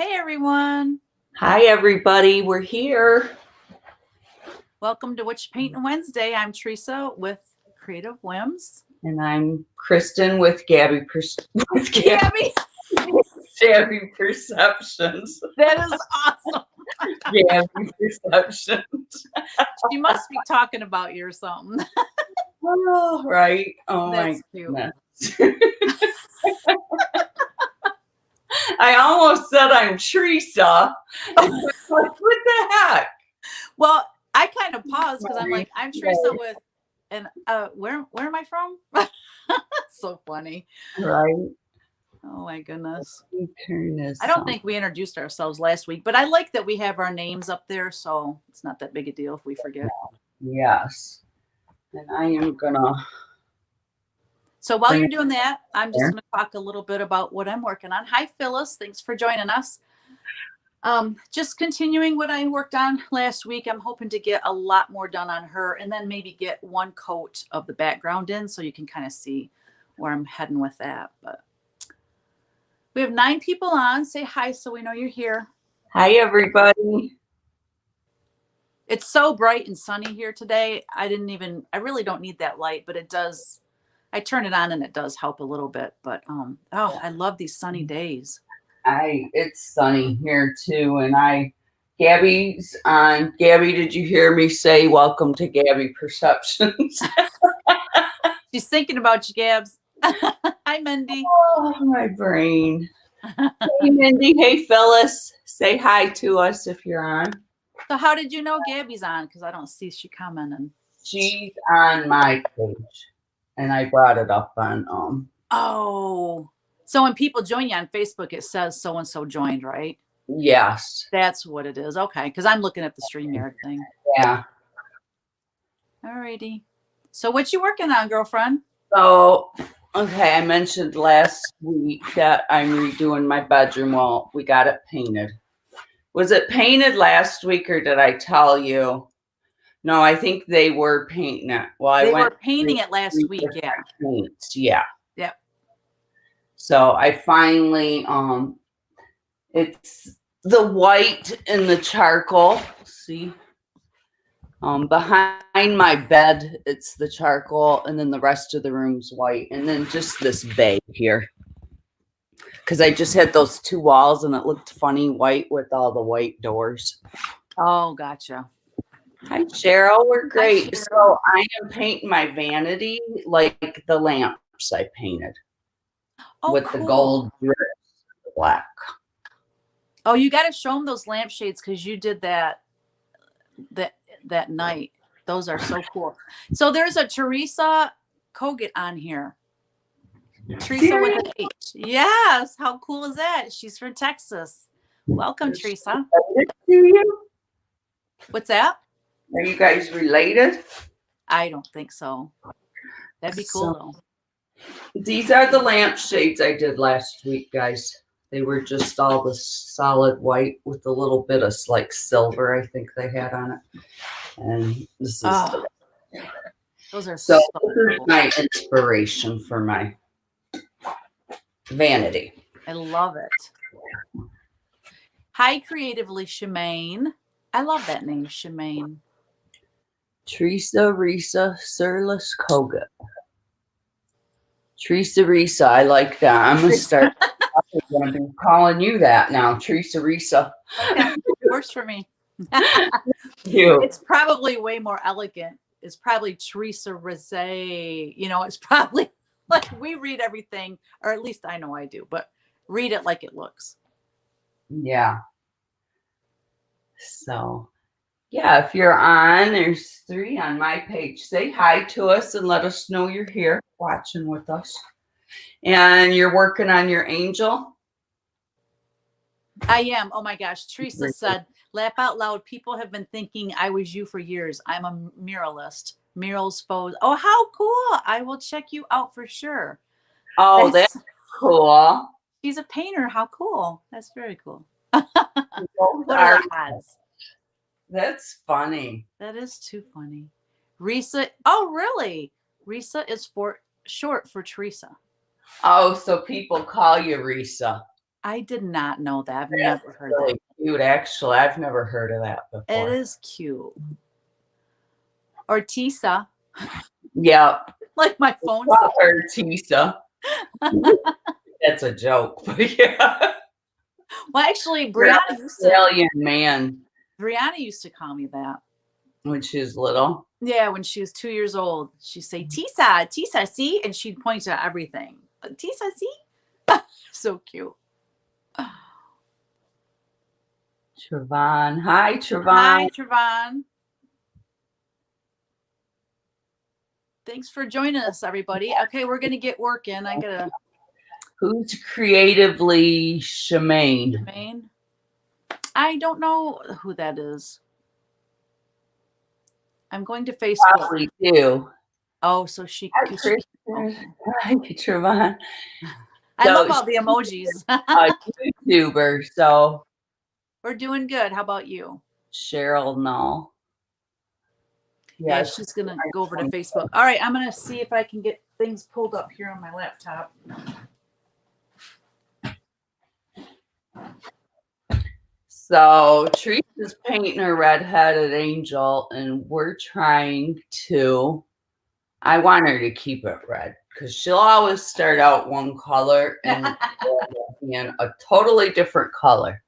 Hey everyone. Hi, everybody. We're here. Welcome to Whatcha Paintin Wednesday. I'm Teresa with Creative Whims. And I'm Kristen with Gabby Gabby, Gabby Perceptions. that is awesome. Gabby Perceptions. She must be talking about you or something. Oh, right. Oh, That's my cute. goodness. I almost said I'm Teresa. What the heck? Well, I kind of paused because I'm like, I'm Teresa with, and where am I from? So funny. Right. Oh my goodness. Turn this I don't on. think we introduced ourselves last week, but I like that we have our names up there, so it's not that big a deal if we forget. Yes. And I am gonna. So while you're doing that, I'm just going to talk a little bit about what I'm working on. Hi, Phyllis. Thanks for joining us. Just continuing what I worked on last week. I'm hoping to get a lot more done on her and then maybe get one coat of the background in so you can kind of see where I'm heading with that. But we have 9 people on. Say hi so we know you're here. Hi, everybody. It's so bright and sunny here today. I really don't need that light, but it does. I turn it on and it does help a little bit, but I love these sunny days. It's sunny here too, and Gabby's on. Gabby, did you hear me say welcome to Gabby Perceptions? She's thinking about you, Gabs. Hi, Mindy. Oh, my brain. Hey, Mindy. Hey, Phyllis. Say hi to us if you're on. So how did you know Gabby's on? Because I don't see she commenting. She's on my page, and I brought it up on Oh, so when people join you on Facebook, it says so and so joined, right? Yes. That's what it is. Okay, because I'm looking at the StreamYard thing. Yeah. All righty. So what you working on, girlfriend? So, okay, I mentioned last week that I'm redoing my bedroom wall. We got it painted. Was it painted last week, or did I tell you? No, I think they were painting it. Well, They were painting it last week, yeah. Paints, yeah. Yep. So I finally, it's the white and the charcoal. See, behind my bed, it's the charcoal, and then the rest of the room's white, and then just this bay here. Because I just had those 2 walls, and it looked funny white with all the white doors. Oh, gotcha. Hi, Cheryl. We're great. Hi, Cheryl. So I am painting my vanity like the lamps I painted. With cool. The gold drips, black. Oh, you got to show them those lampshades because you did that night. Those are so cool. So there's a Teresa Kogut on here. Teresa with an H. Yes. How cool is that? She's from Texas. Welcome, Teresa. To you? What's that? Are you guys related? I don't think so. That'd be cool, though. These are the lampshades I did last week, guys. They were just all the solid white with a little bit of like silver, I think they had on it. And this is those are so cool. My inspiration for my vanity. I love it. Hi, Creatively Shemaine. I love that name, Shemaine. Teresa Risa Surlis Kogut. Teresa Risa, I like that. I'm gonna start. I'm gonna be calling you that now, Teresa Risa. Okay, works for me. It's probably way more elegant. It's probably Teresa Rizet. You know, it's probably like we read everything, or at least I know I do, but read it like it looks. Yeah. So, yeah, if you're on, there's 3 on my page. Say hi to us and let us know you're here watching with us. And you're working on your angel? I am. Oh my gosh. Teresa said, laugh out loud. People have been thinking I was you for years. I'm a muralist. Murals, foes. Oh, how cool. I will check you out for sure. Oh, that's cool. She's a painter. How cool. That's very cool. What are the odds? That's funny. That is too funny. Risa. Oh, really? Risa is short for Teresa. Oh, so people call you Risa. I did not know that. I've never heard Really that. cute, actually. I've never heard of that It before. is cute. Or Tisa, Yep. like my phone Call says. her Tisa. That's a joke, but yeah. Well, actually, You're an Australian man Brianna used to call me that. when she was little. Yeah, when she was 2 years old, she'd say, Tisa, Tisa, see? And she'd point to everything. Tisa, see? So cute. Trevon. Hi, Trevon. Hi, Trevon. Thanks for joining us, everybody. Okay, we're going to get working. I got to. Who's creatively Shemaine? Shemaine? I don't know who that is. I'm going to Facebook. Probably do. Oh, so she. Hi, Trevon. I love all the emojis. A YouTuber, so. We're doing good. How about you? Cheryl, no. Yeah, she's going to go over to Facebook. All right, I'm going to see if I can get things pulled up here on my laptop. So Teresa's painting a red-headed angel, and we're trying to, I want her to keep it red because she'll always start out one color and in a totally different color.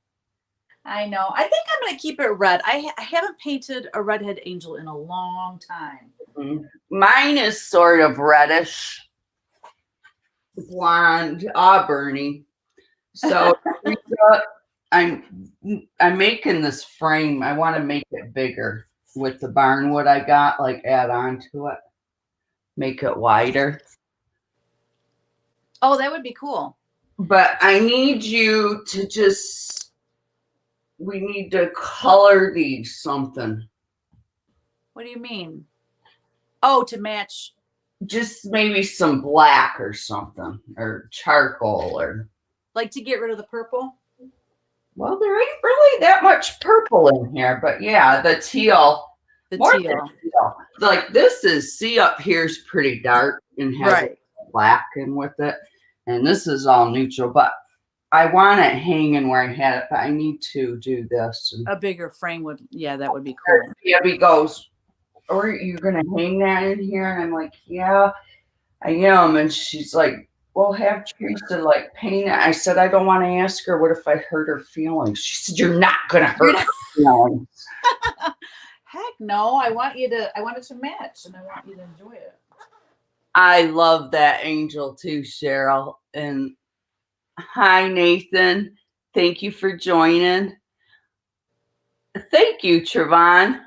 I know. I think I'm going to keep it red. I haven't painted a redhead angel in a long time. Mm-hmm. Mine is sort of reddish, blonde, auburny. So Teresa, I'm making this frame. I want to make it bigger with the barnwood I got, like add on to it, make it wider. Oh, that would be cool. But I need you to just, we need to color these something. What do you mean? Oh, to match. Just maybe some black or something, or charcoal, or. Like to get rid of the purple? Well, there ain't really that much purple in here, but yeah, the teal. The teal. Like this is, see up here is pretty dark and has black in with it. And this is all neutral, but I want it hanging where I had it, but I need to do this. A bigger frame would, yeah, that would be cool. Debbie goes, or you're going to hang that in here? And I'm like, yeah, I am. And she's like, well, have Teresa like paint it. I said, I don't want to ask her. What if I hurt her feelings? She said, you're not going to hurt her feelings. Heck no. I want it to match and I want you to enjoy it. I love that angel too, Cheryl. And hi, Nathan. Thank you for joining. Thank you, Trevon.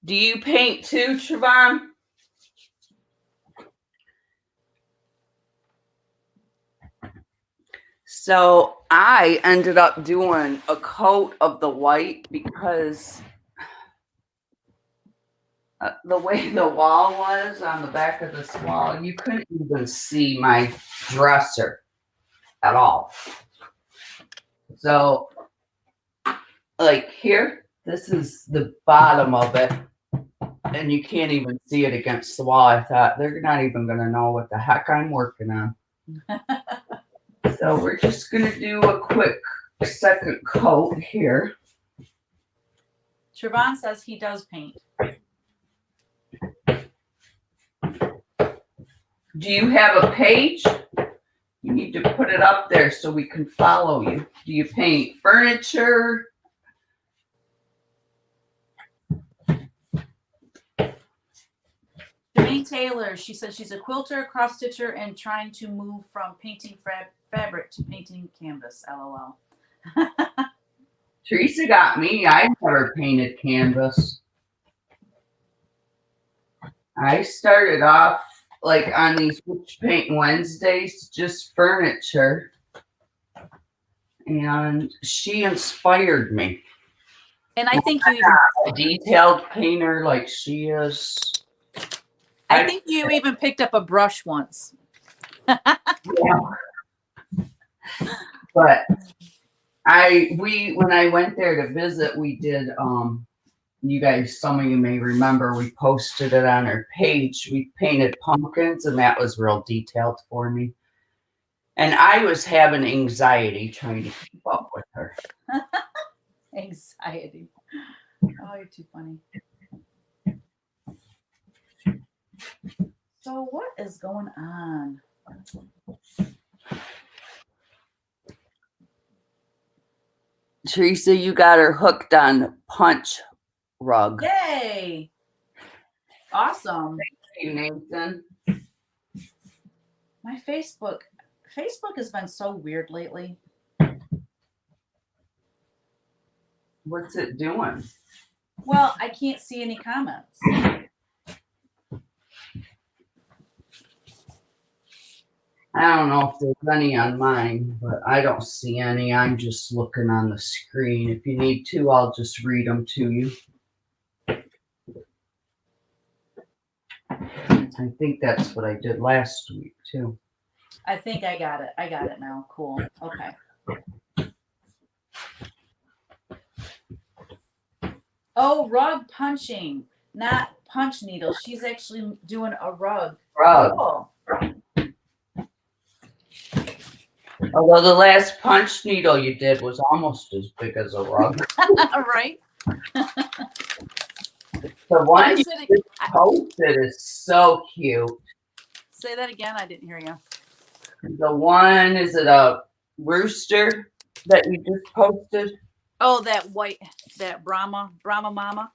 Do you paint too, Trevon? So I ended up doing a coat of the white because the way the wall was on the back of this wall, you couldn't even see my dresser at all. So like here, this is the bottom of it, and you can't even see it against the wall. I thought they're not even going to know what the heck I'm working on. So we're just going to do a quick second coat here. Trevon says he does paint. Do you have a page? You need to put it up there so we can follow you. Do you paint furniture? Janae Taylor, she says she's a quilter, cross stitcher, and trying to move from painting fabric to painting canvas. LOL. Teresa got me. I never painted canvas. I started off like on these Witch Paint Wednesdays, just furniture. And she inspired me. And I think you a detailed painter like she is. I think you even picked up a brush once. Yeah. But when I went there to visit, we did you guys, some of you may remember, we posted it on our page. We painted pumpkins, and that was real detailed for me. And I was having anxiety trying to keep up with her. Anxiety. Oh, you're too funny. So what is going on? Teresa, you got her hooked on Punch Rug. Yay! Awesome. Thank you, Nathan. My Facebook has been so weird lately. What's it doing? Well, I can't see any comments. I don't know if there's any on mine, but I don't see any. I'm just looking on the screen. If you need to, I'll just read them to you. I think that's what I did last week, too. I think I got it. I got it now. Cool. Okay. Oh, rug punching, not punch needle. She's actually doing a rug. Rug. Cool. Although the last punch needle you did was almost as big as a rug. Right? The one you just posted is so cute. Say that again. I didn't hear you. The one, is it a rooster that you just posted? Oh, that Brahma Mama.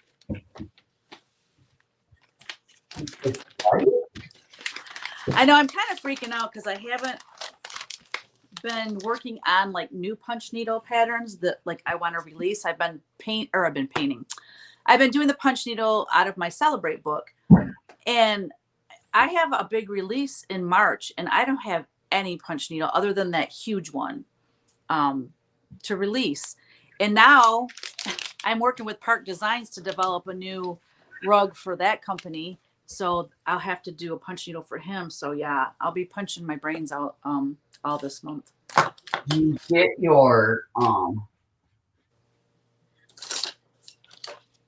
I know, I'm kind of freaking out because I haven't been working on like new punch needle patterns that like I want to release. I've been painting. I've been doing the punch needle out of my Celebrate book, and I have a big release in March, and I don't have any punch needle other than that huge one to release. And now I'm working with Park Designs to develop a new rug for that company. So I'll have to do a punch needle for him. So yeah, I'll be punching my brains out all this month. You get your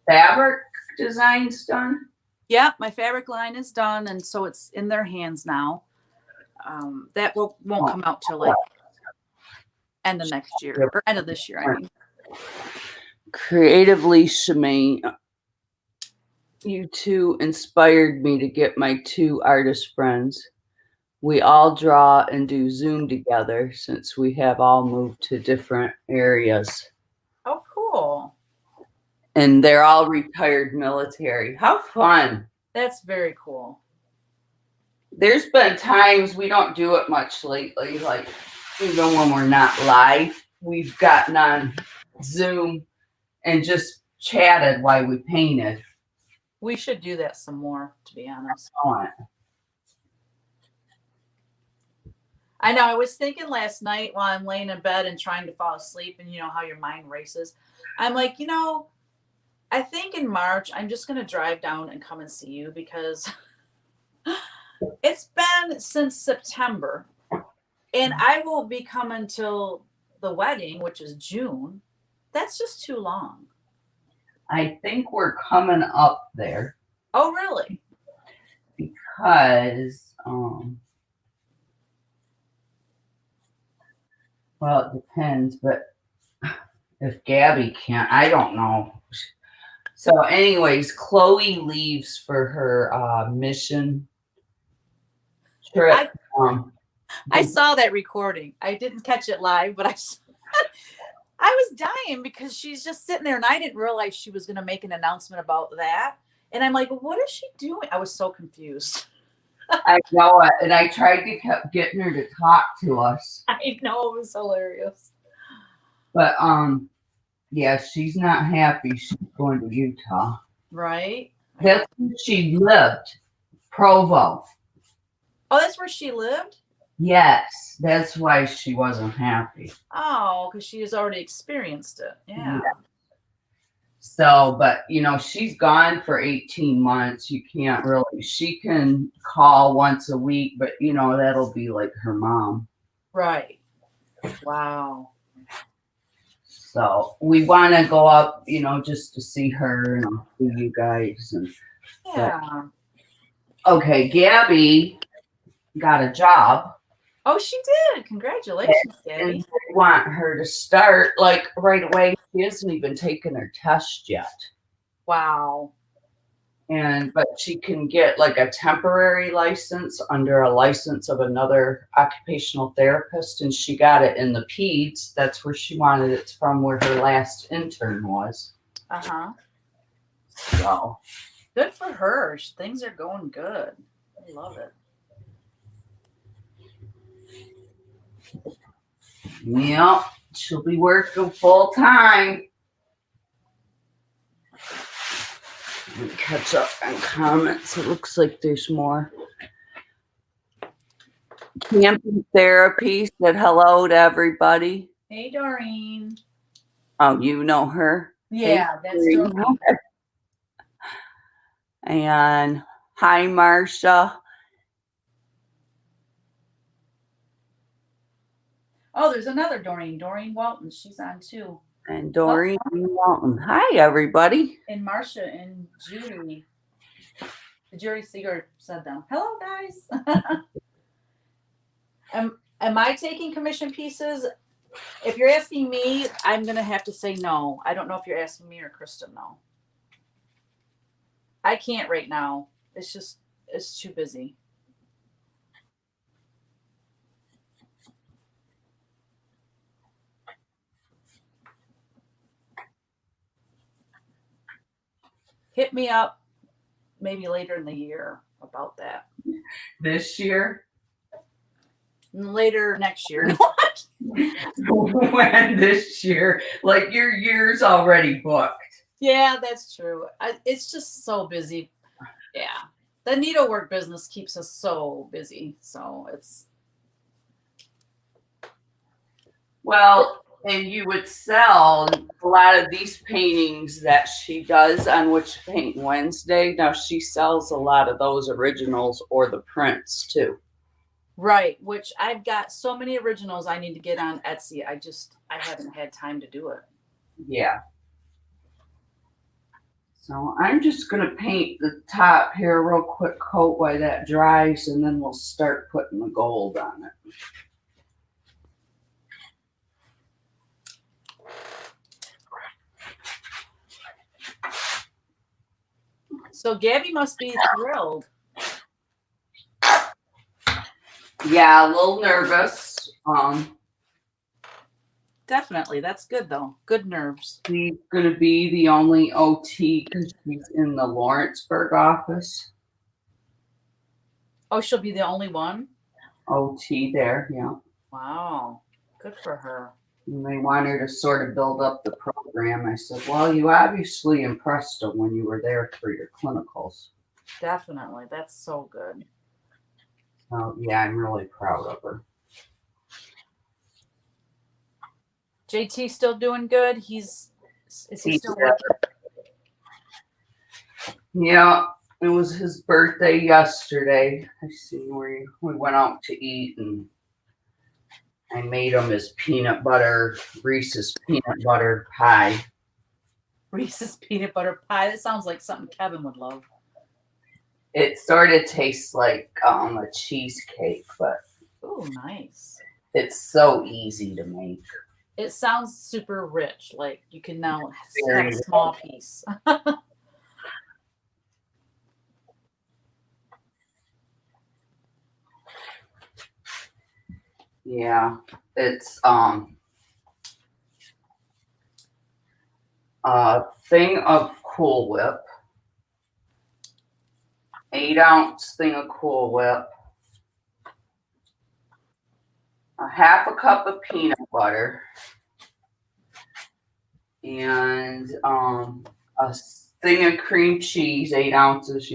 fabric designs done? Yeah, my fabric line is done, and so it's in their hands now. That won't come out till like end of next year or end of this year. I mean, Creatively Shemaine, you two inspired me to get my two artist friends. We all draw and do Zoom together since we have all moved to different areas. Oh, cool. And they're all retired military. How fun. That's very cool. There's been times we don't do it much lately, like even when we're not live, we've gotten on Zoom and just chatted while we painted. We should do that some more, to be honest. I know. I was thinking last night while I'm laying in bed and trying to fall asleep, and you know how your mind races. I'm like, I think in March I'm just going to drive down and come and see you because it's been since September, and I won't be coming till the wedding, which is June. That's just too long. I think we're coming up there. Oh, really? Because, well, it depends, but if Gabby can't, I don't know. So anyways, Chloe leaves for her mission trip. I saw that recording. I didn't catch it live, but I was dying because she's just sitting there, and I didn't realize she was going to make an announcement about that. And I'm like, what is she doing? I was so confused. I know it, and I tried to keep getting her to talk to us. I know, it was hilarious. But yeah, she's not happy. She's going to Utah. Right? That's where she lived, Provo. Oh, that's where she lived? Yes, that's why she wasn't happy. Oh, because she has already experienced it. Yeah. So, but she's gone for 18 months. You can't really, she can call once a week, but that'll be like her mom. Right. Wow. So we want to go up, just to see her and see you guys. Yeah. Okay, Gabby got a job. Oh, she did. Congratulations, And Gabby. they want her to start like right away. She hasn't even taken her test yet. Wow. But she can get like a temporary license under a license of another occupational therapist, and she got it in the peds. That's where she wanted it from, where her last intern was. Uh-huh. So Good for her. Things are going good. I love it. yeah, she'll be working full time. Let me catch up on comments. It looks like there's more. Camping Therapy said hello to everybody. Hey, Doreen. Oh, you know her? Yeah, Hey, that's Doreen. And hi, Marcia. Oh, there's another Doreen. Doreen Walton. She's on too. And Doreen Walton. Hi, everybody. And Marcia and Judy. Judy Seeger said them. Hello, guys. Am I taking commission pieces? If you're asking me, I'm going to have to say no. I don't know if you're asking me or Kristen, though. I can't right now. It's too busy. Hit me up maybe later in the year about that. This year? Later next year. When this year? Like your year's already booked. Yeah, that's true. It's just so busy. Yeah. The needlework business keeps us so busy. So it's. Well, and you would sell a lot of these paintings that she does on Whatcha Paintin Wednesday. Now she sells a lot of those originals or the prints too. Right, which I've got so many originals I need to get on Etsy. I haven't had time to do it. Yeah. So I'm just going to paint the top here real quick coat while that dries, and then we'll start putting the gold on it. So Gabby must be thrilled. Yeah, a little nervous. Definitely. That's good, though. Good nerves. She's going to be the only OT because she's in the Lawrenceburg office. Oh, she'll be the only one? OT there, yeah. Wow. Good for her. And they want her to sort of build up the program. I said, well, you obviously impressed them when you were there for your clinicals. Definitely. That's so good. So, yeah, I'm really proud of her. JT still doing good? Is he still working? Yeah, it was his birthday yesterday. I see where we went out to eat, and I made him his Reese's peanut butter pie. Reese's peanut butter pie. That sounds like something Kevin would love. It sort of tastes like a cheesecake, but nice. It's so easy to make. It sounds super rich. Like you can now have a small piece. Yeah, it's a thing of Cool Whip, 8-ounce thing of Cool Whip, a half a cup of peanut butter, and a thing of cream cheese, 8 ounces,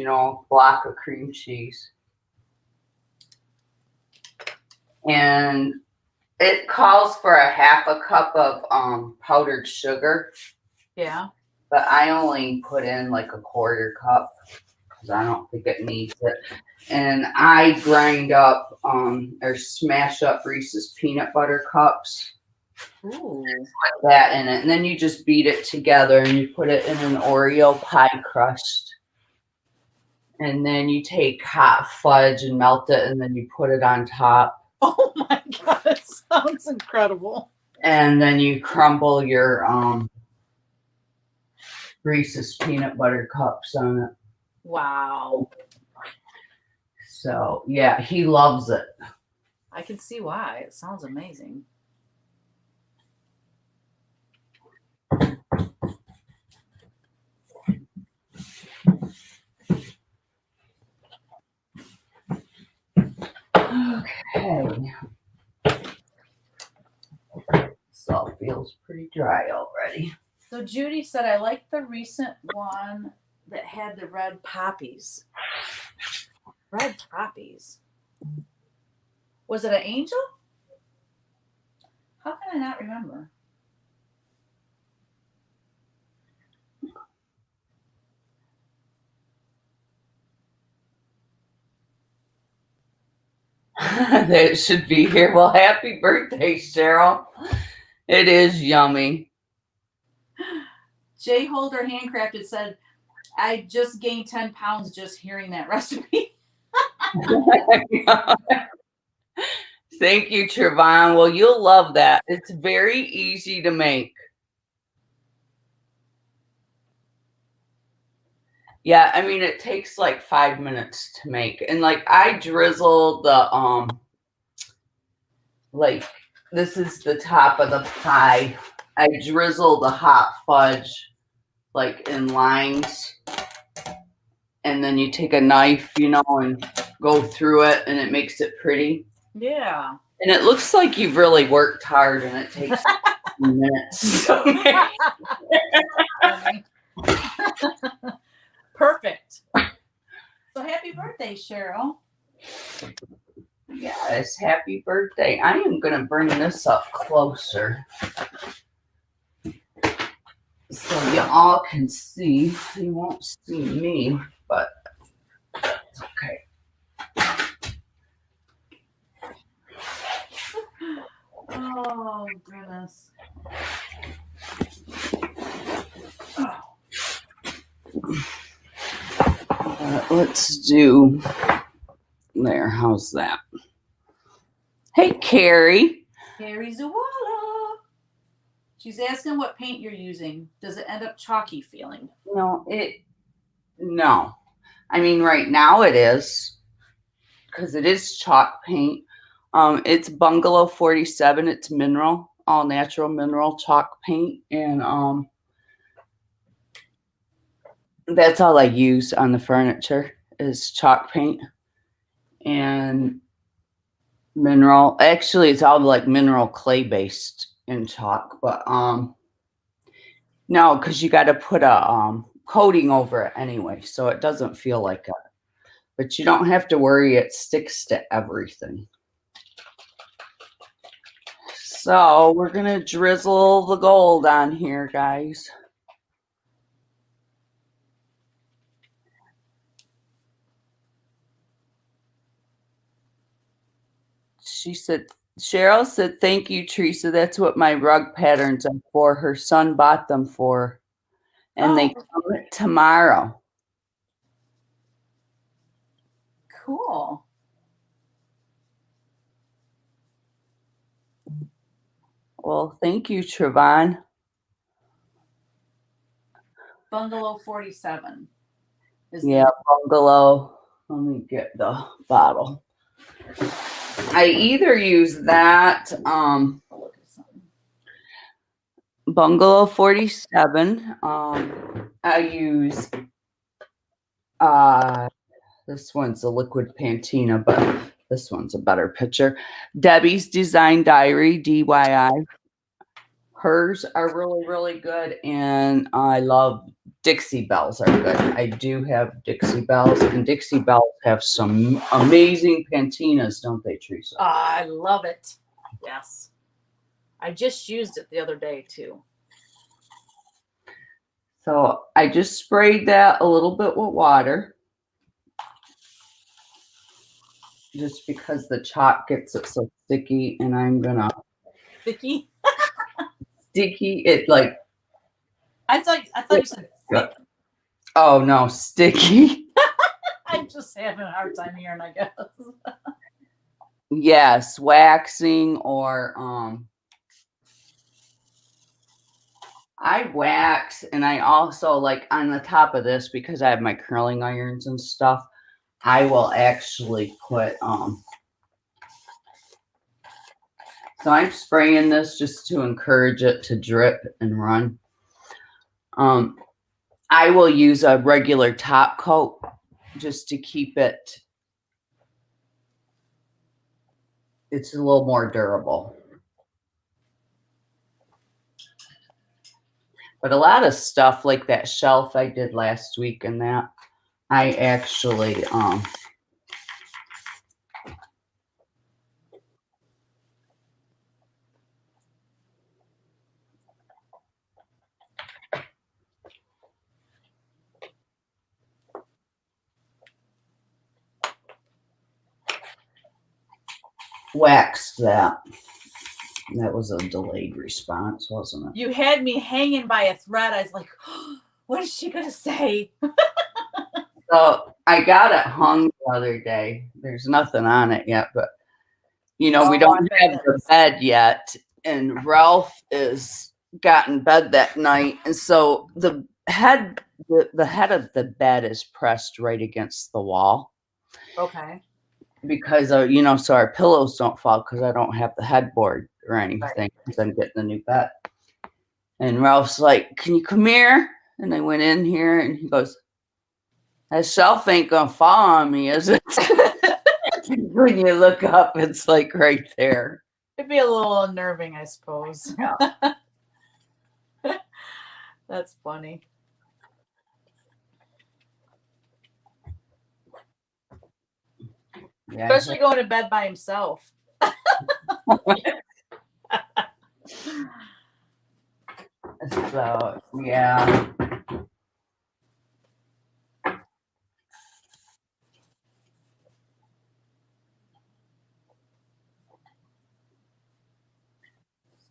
block of cream cheese. And it calls for a half a cup of powdered sugar. Yeah. But I only put in like a quarter cup because I don't think it needs it. And I grind up or smash up Reese's peanut butter cups. Ooh. Put that in it. And then you just beat it together and you put it in an Oreo pie crust. And then you take hot fudge and melt it and then you put it on top. Oh my God, it sounds incredible. And then you crumble your Reese's peanut butter cups on it. Wow. So yeah, he loves it. I can see why. It sounds amazing. Okay. So it feels pretty dry already. So Judy said, I like the recent one that had the red poppies. Red poppies. Was it an angel? How can I not remember? That should be here. Well, happy birthday, Cheryl. It is yummy. Jay Holder Handcrafted said, I just gained 10 pounds just hearing that recipe. Thank you, Trevon. Well, you'll love that. It's very easy to make. Yeah, I mean, it takes like 5 minutes to make. And like I drizzle the like this is the top of the pie. I drizzle the hot fudge like in lines. And then you take a knife, and go through it, and it makes it pretty. Yeah. And it looks like you've really worked hard, and it takes minutes. Perfect. So happy birthday, Cheryl. Yes, happy birthday. I am going to bring this up closer so you all can see. You won't see me, but that's okay. Oh, goodness. Let's do there. How's that? Hey, Carrie. Carrie Zawala. She's asking what paint you're using. Does it end up chalky feeling? No. I mean, right now it is because it is chalk paint. It's Bungalow 47. It's mineral, all natural mineral chalk paint, and that's all I use on the furniture is chalk paint and mineral. Actually, it's all like mineral clay based in chalk, but no, because you got to put a coating over it anyway, so it doesn't feel like it. But you don't have to worry; it sticks to everything. So we're gonna drizzle the gold on here, guys. Cheryl said, thank you, Teresa. That's what my rug patterns are for. Her son bought them for, and they come tomorrow. Cool. Well, thank you, Trevon. Bungalow 47. Yeah, Bungalow. Let me get the bottle. I either use that Bungalow 47. I use this one's a liquid Paintin, but this one's a better picture. Debbie's Design Diary, DIY. Hers are really, really good, and I love Dixie Bells are good. I do have Dixie Bells, and Dixie Bells have some amazing Paintinas, don't they, Teresa? I love it. Yes. I just used it the other day, too. So I just sprayed that a little bit with water, just because the chalk gets it so sticky, and I'm gonna Sticky? sticky it like. I thought you said sticky. Oh no, sticky. I'm just having a hard time hearing, I guess. Yes, waxing or I wax, and I also like on the top of this, because I have my curling irons and stuff, I will actually put so I'm spraying this just to encourage it to drip and run. I will use a regular top coat just to keep it's a little more durable. But a lot of stuff like that shelf I did last week and that, I actually waxed that. That was a delayed response, wasn't it? You had me hanging by a thread. I was like, oh, what is she going to say? So I got it hung the other day. There's nothing on it yet, but we don't have the bed yet. And Ralph got in bed that night. And so the head of the bed is pressed right against the wall. Okay. Because so our pillows don't fall, because I don't have the headboard or anything, because I'm getting a new bed. And Ralph's like, "Can you come here?" And I went in here, and he goes, "That shelf ain't gonna fall on me, is it?" When you look up, it's like right there. It'd be a little unnerving, I suppose. Yeah. That's funny. Yeah, especially going to bed by himself. So, yeah.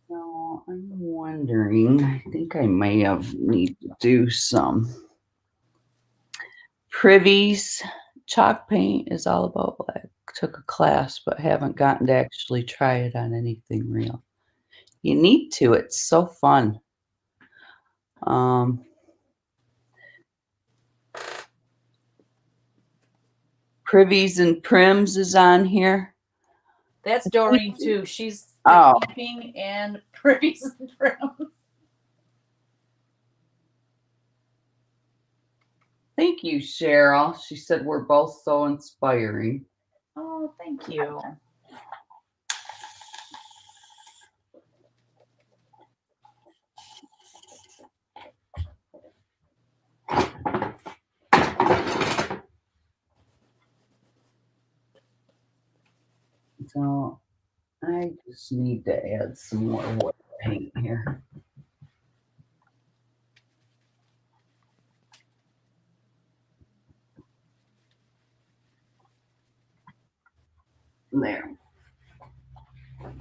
So I'm wondering, I think I may need to do some privies. Chalk paint is all about, I took a class, but haven't gotten to actually try it on anything real. You need to, it's so fun. Privies and Prims is on here. That's Doreen too. She's keeping and Privies and Prims. Thank you, Cheryl. She said we're both so inspiring. Oh, thank you. So I just need to add some more white paint here. There. I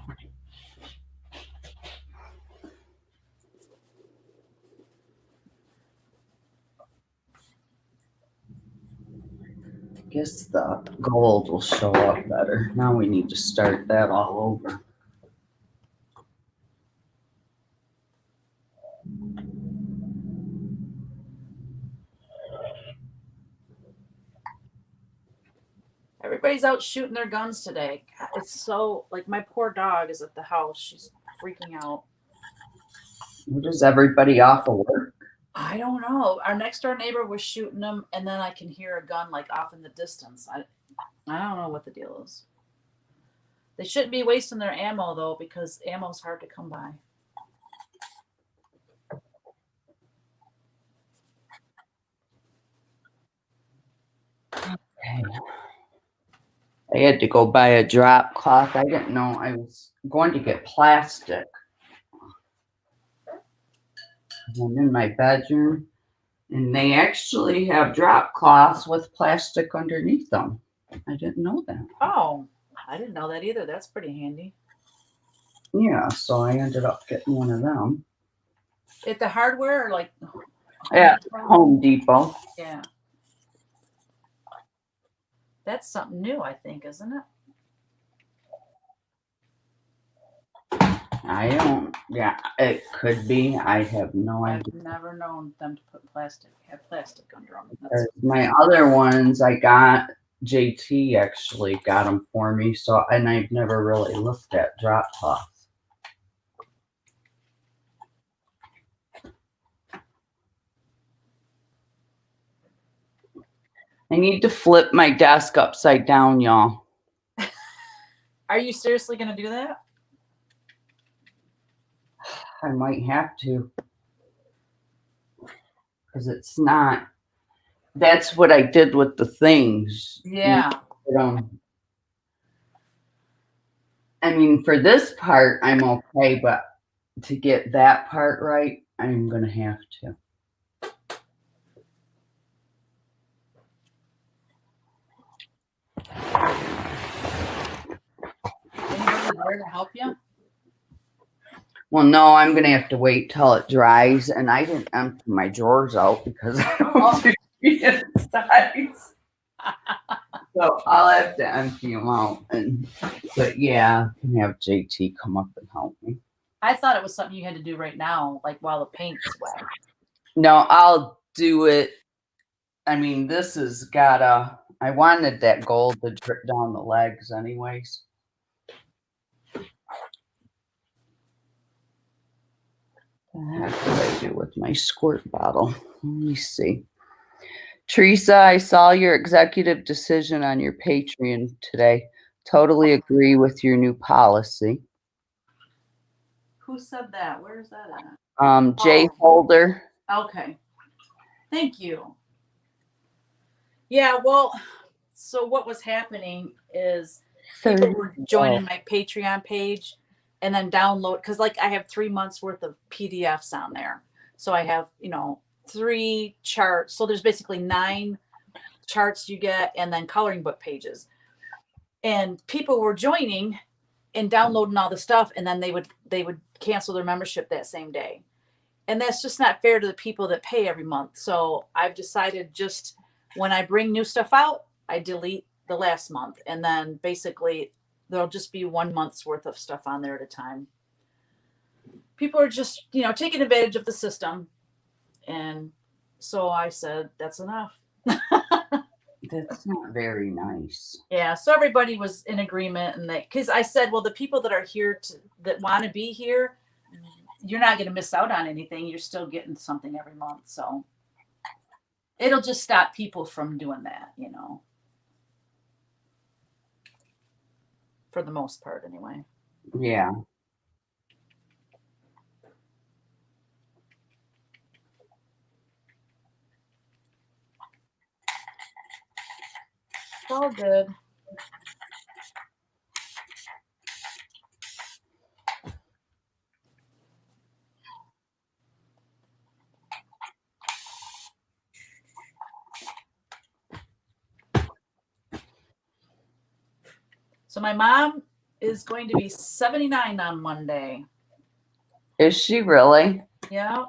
guess the gold will show up better. Now we need to start that all over. Everybody's out shooting their guns today. God, it's so, like, my poor dog is at the house. She's freaking out. What is everybody off of work? I don't know. Our next door neighbor was shooting them, and then I can hear a gun like off in the distance. I don't know what the deal is. They shouldn't be wasting their ammo though, because ammo's hard to come by. Okay. I had to go buy a drop cloth. I didn't know I was going to get plastic. I'm in my bedroom, and they actually have drop cloths with plastic underneath them. I didn't know that. Oh, I didn't know that either. That's pretty handy. Yeah, so I ended up getting one of them. At the hardware or like Home Depot. Yeah. That's something new, I think, isn't it? I don't, yeah, it could be. I have no I've idea. never known them to have plastic under them. Because my other ones I got, JT actually got them for me. So, and I've never really looked at drop cloths. I need to flip my desk upside down, y'all. Are you seriously going to do that? I might have to. Because it's not, that's what I did with the things. Yeah. I mean, for this part, I'm okay, but to get that part right, I'm going to have to. Anybody there to help you? Well, no, I'm going to have to wait till it dries. And I didn't empty my drawers out because I don't do it size. So I'll have to empty them out. But yeah, I can have JT come up and help me. I thought it was something you had to do right now, like while the paint's wet. No, I'll do it. I mean, this has got I wanted that gold to drip down the legs anyways. What the heck did I do with my squirt bottle? Let me see. Teresa, I saw your executive decision on your Patreon today. Totally agree with your new policy. Who said that? Where is that at? Jay Holder. Okay. Thank you. Yeah, well, so what was happening is people were joining my Patreon page and then download, because like I have 3 months worth of PDFs on there. So I have, 3 charts. So there's basically 9 charts you get and then coloring book pages. And people were joining and downloading all the stuff, and then they would cancel their membership that same day. And that's just not fair to the people that pay every month. So I've decided just when I bring new stuff out, I delete the last month. And then basically there'll just be 1 month's worth of stuff on there at a time. People are just, taking advantage of the system. And so I said, that's enough. That's not very nice. Yeah. So everybody was in agreement. And because I said, well, the people that are here that want to be here, you're not going to miss out on anything. You're still getting something every month. So it'll just stop people from doing that, for the most part anyway. Yeah. It's all good. So my mom is going to be 79 on Monday. Is she really? Yeah.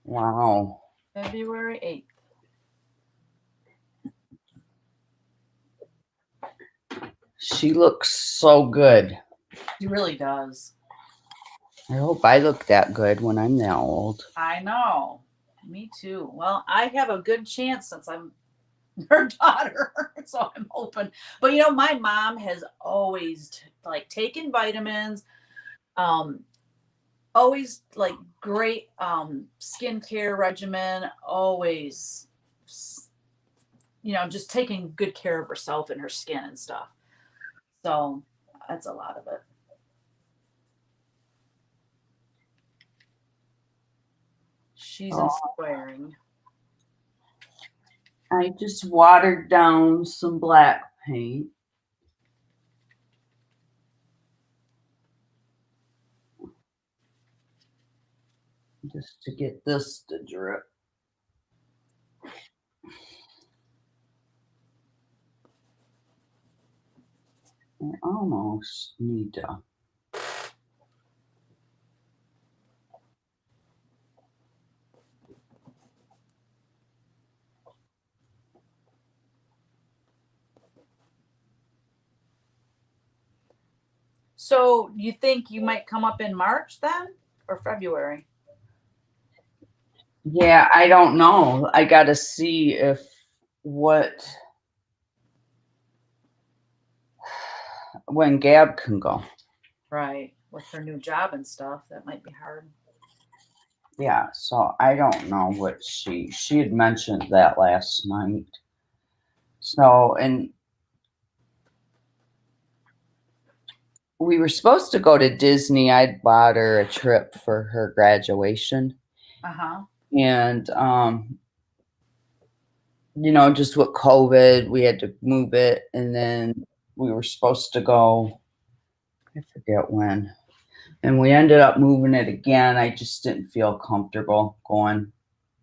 Wow. February 8th. She looks so good. She really does. I hope I look that good when I'm that old. I know. Me too. Well, I have a good chance since I'm her daughter, so I'm hoping. But my mom has always taken vitamins, always great skincare regimen, always just taking good care of herself and her skin and stuff. So that's a lot of it. She's inspiring. I just watered down some black paint. Just to get this to drip. I almost need to. So you think you might come up in March then or February? Yeah, I don't know. I got to see when Gab can go. Right. With her new job and stuff, that might be hard. Yeah, so I don't know what she had mentioned that last night. So, and we were supposed to go to Disney. I'd bought her a trip for her graduation. Uh-huh. And just with COVID, we had to move it, and then we were supposed to go, I forget when. And we ended up moving it again. I just didn't feel comfortable going.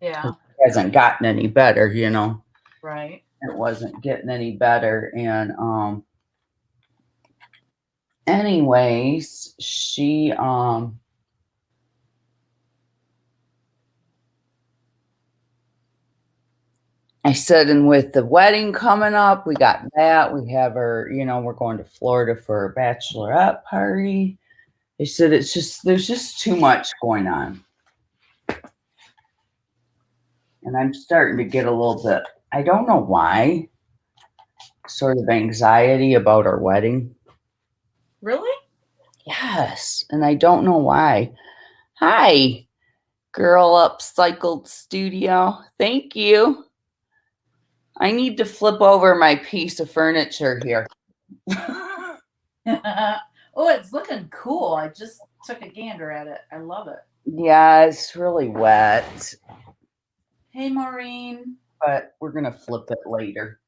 Yeah. It hasn't gotten any better, Right. It wasn't getting any better. And anyways, she I said, and with the wedding coming up, we got that. We have her, we're going to Florida for a bachelorette party. They said there's just too much going on. And I'm starting to get a little bit, I don't know why, sort of anxiety about our wedding. Really? Yes. And I don't know why. Hi, Girl Upcycled Studio. Thank you. I need to flip over my piece of furniture here. Oh, it's looking cool. I just took a gander at it. I love it. Yeah, it's really wet. Hey, Maureen. But we're going to flip it later.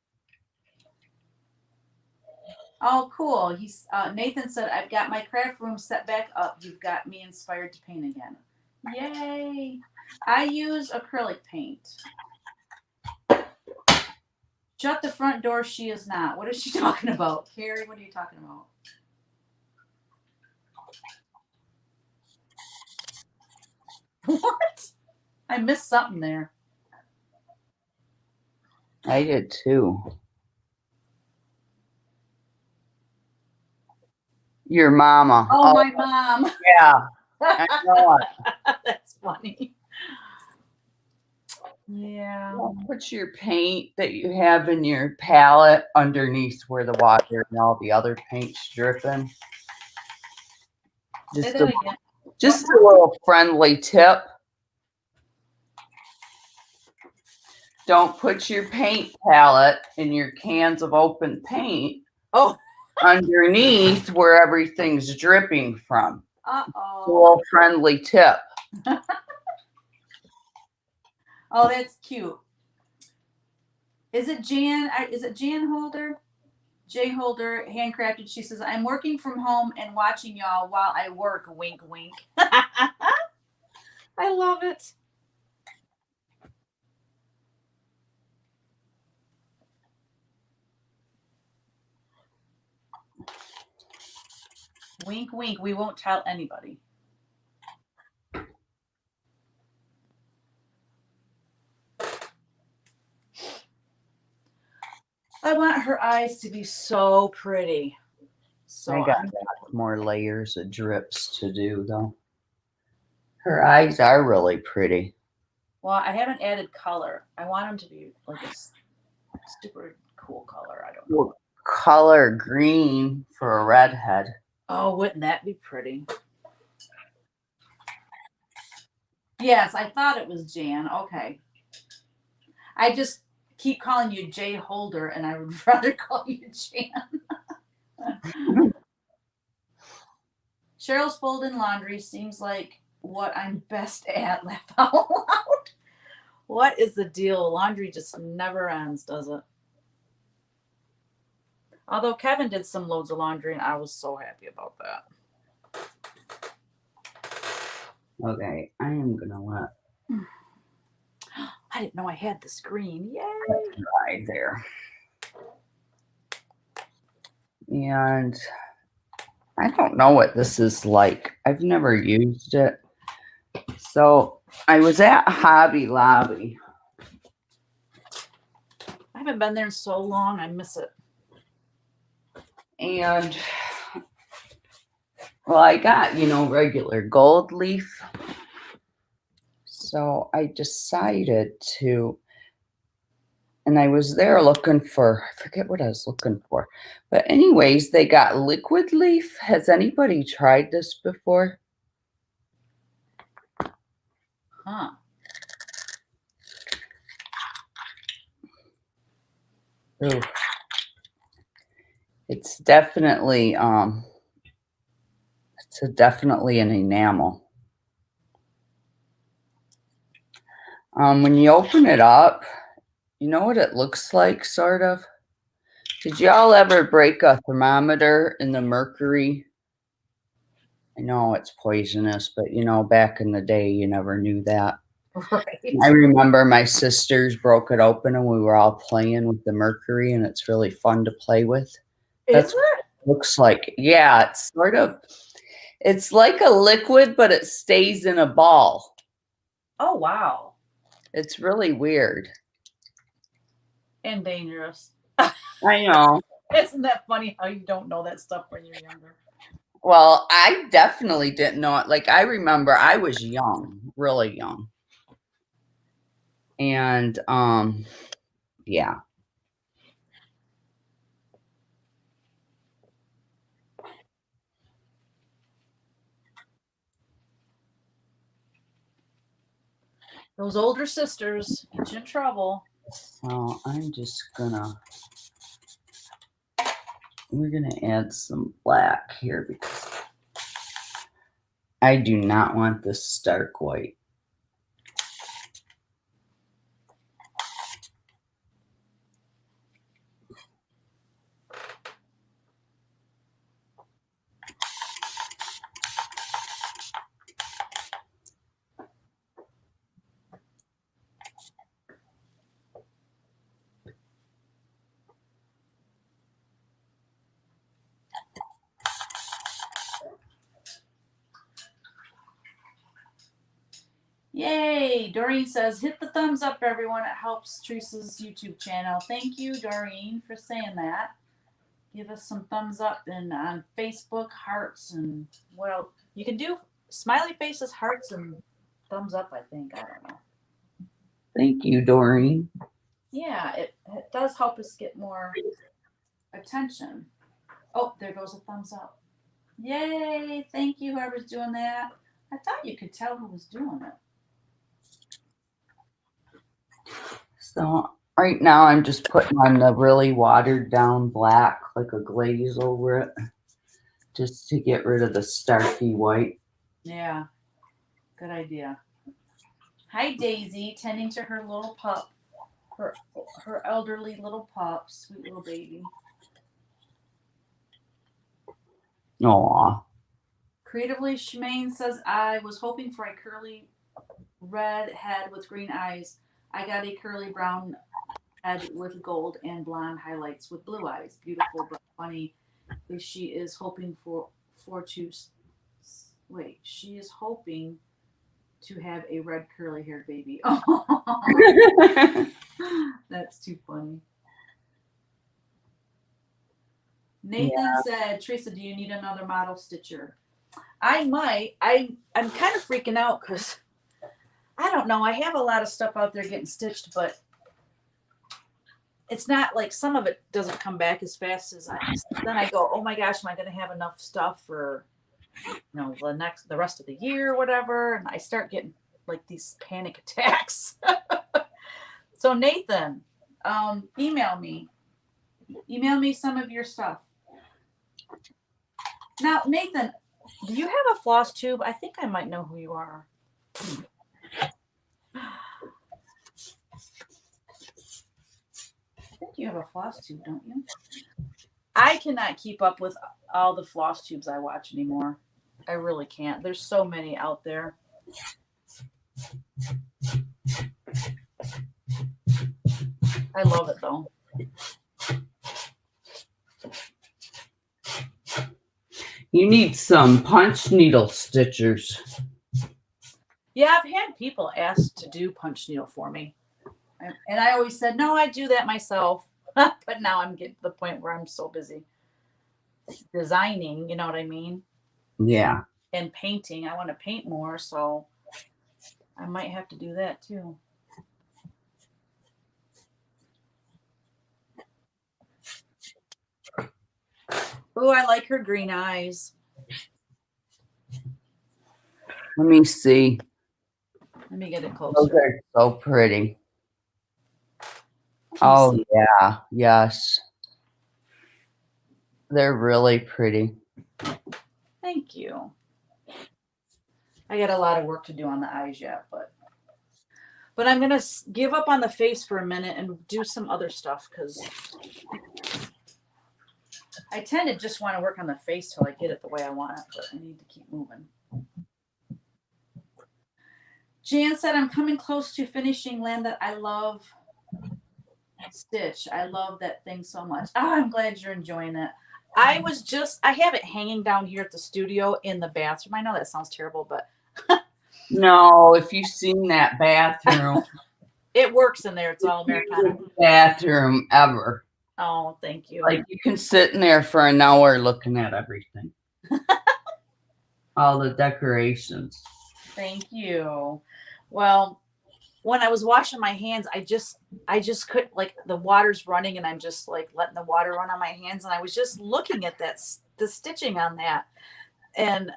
Oh, cool. Nathan said, I've got my craft room set back up. You've got me inspired to paint again. Yay. I use acrylic paint. Shut the front door. She is not. What is she talking about? Carrie, what are you talking about? What? I missed something there. I did too. Your mama. Oh, my mom. Yeah. I know it. That's funny. Yeah. Well, put your paint that you have in your palette underneath where the water and all the other paint's dripping. Say that again. Just a little friendly tip. Don't put your paint palette in your cans of open paint underneath where everything's dripping from. Uh-oh. A little friendly tip. Oh, that's cute. Is it Jan? Is it Jan Holder? J Holder, handcrafted. She says, I'm working from home and watching y'all while I work. Wink, wink. I love it. Wink, wink. We won't tell anybody. I want her eyes to be so pretty. So I got more layers of drips to do, though. Her eyes are really pretty. Well, I haven't added color. I want them to be like a super cool color. I don't know. Well, color green for a redhead. Oh, wouldn't that be pretty? Yes, I thought it was Jan. Okay. I just keep calling you Jay Holder, and I would rather call you Jan. Cheryl's folding laundry seems like what I'm best at. Laugh out loud. What is the deal? Laundry just never ends, does it? Although Kevin did some loads of laundry, and I was so happy about that. Okay, I am gonna let. I didn't know I had the screen. Yay! Dry there. And I don't know what this is like. I've never used it. So I was at Hobby Lobby. I haven't been there in so long. I miss it. And Well, I got, regular gold leaf. So I decided to, and I was there looking for, I forget what I was looking for. But anyways, they got liquid leaf. Has anybody tried this before? Huh. Ooh. It's definitely definitely an enamel. When you open it up, you know what it looks like, sort of? Did y'all ever break a thermometer in the mercury? I know it's poisonous, but back in the day, you never knew that. Right. I remember my sisters broke it open and we were all playing with the mercury, and it's really fun to play with. Is That's what it? it looks like. Yeah, it's like a liquid, but it stays in a ball. Oh, wow. It's really weird. And dangerous. I know. Isn't that funny how you don't know that stuff when you're younger? Well, I definitely didn't know it. Like, I remember I was young, really young. And yeah. Those older sisters get you in trouble. So we're gonna add some black here because I do not want this stark white. Yay! Doreen says, hit the thumbs up, everyone. It helps Teresa's YouTube channel. Thank you, Doreen, for saying that. Give us some thumbs up and on Facebook, hearts, and what else? You can do smiley faces, hearts, and thumbs up, I think. I don't know. Thank you, Doreen. Yeah, it does help us get more attention. Oh, there goes a thumbs up. Yay! Thank you, whoever's doing that. I thought you could tell who was doing it. So right now I'm just putting on the really watered down black, like a glaze over it, just to get rid of the starky white. Yeah, good idea. Hi, Daisy, tending to her little pup, her elderly little pup, sweet little baby. Aw. Creatively, Shemaine says, I was hoping for a curly red head with green eyes. I got a curly brown head with gold and blonde highlights with blue eyes. Beautiful but funny. She is hoping she is hoping to have a red curly haired baby. That's too funny. Nathan said, Teresa, do you need another model stitcher? I might. I'm kind of freaking out because I don't know. I have a lot of stuff out there getting stitched, but it's not like some of it doesn't come back as fast as then I go, oh my gosh, am I going to have enough stuff for the rest of the year or whatever? And I start getting like these panic attacks. So Nathan, email me some of your stuff. Now, Nathan, do you have a floss tube? I think I might know who you are. I think you have a floss tube, don't you? I cannot keep up with all the floss tubes I watch anymore. I really can't. There's so many out there. I love it though. You need some punch needle stitchers. Yeah, I've had people ask to do punch needle for me. And I always said, no, I do that myself. But now I'm getting to the point where I'm so busy designing, you know what I mean? Yeah. and painting. I want to paint more, so I might have to do that too. Oh, I like her green eyes. Let me see. Let me get it Those closer. are so pretty. Oh, yeah. Yes. They're really pretty. Thank you. I got a lot of work to do on the eyes yet, but I'm gonna give up on the face for a minute and do some other stuff because I tend to just want to work on the face till I get it the way I want it, but I need to keep moving. Jan said, I'm coming close to finishing Land That I Love Stitch. I love that thing so much. Oh, I'm glad you're enjoying it. I have it hanging down here at the studio in the bathroom. I know that sounds terrible, but No, if you've seen that bathroom, it works in there. It's all the Americana. cutest bathroom ever. Oh, thank you. Like you can sit in there for an hour looking at everything. All the decorations. Thank you. Well, when I was washing my hands, I just couldn't, like, the water's running and I'm just like letting the water run on my hands. And I was just looking at the stitching on that. And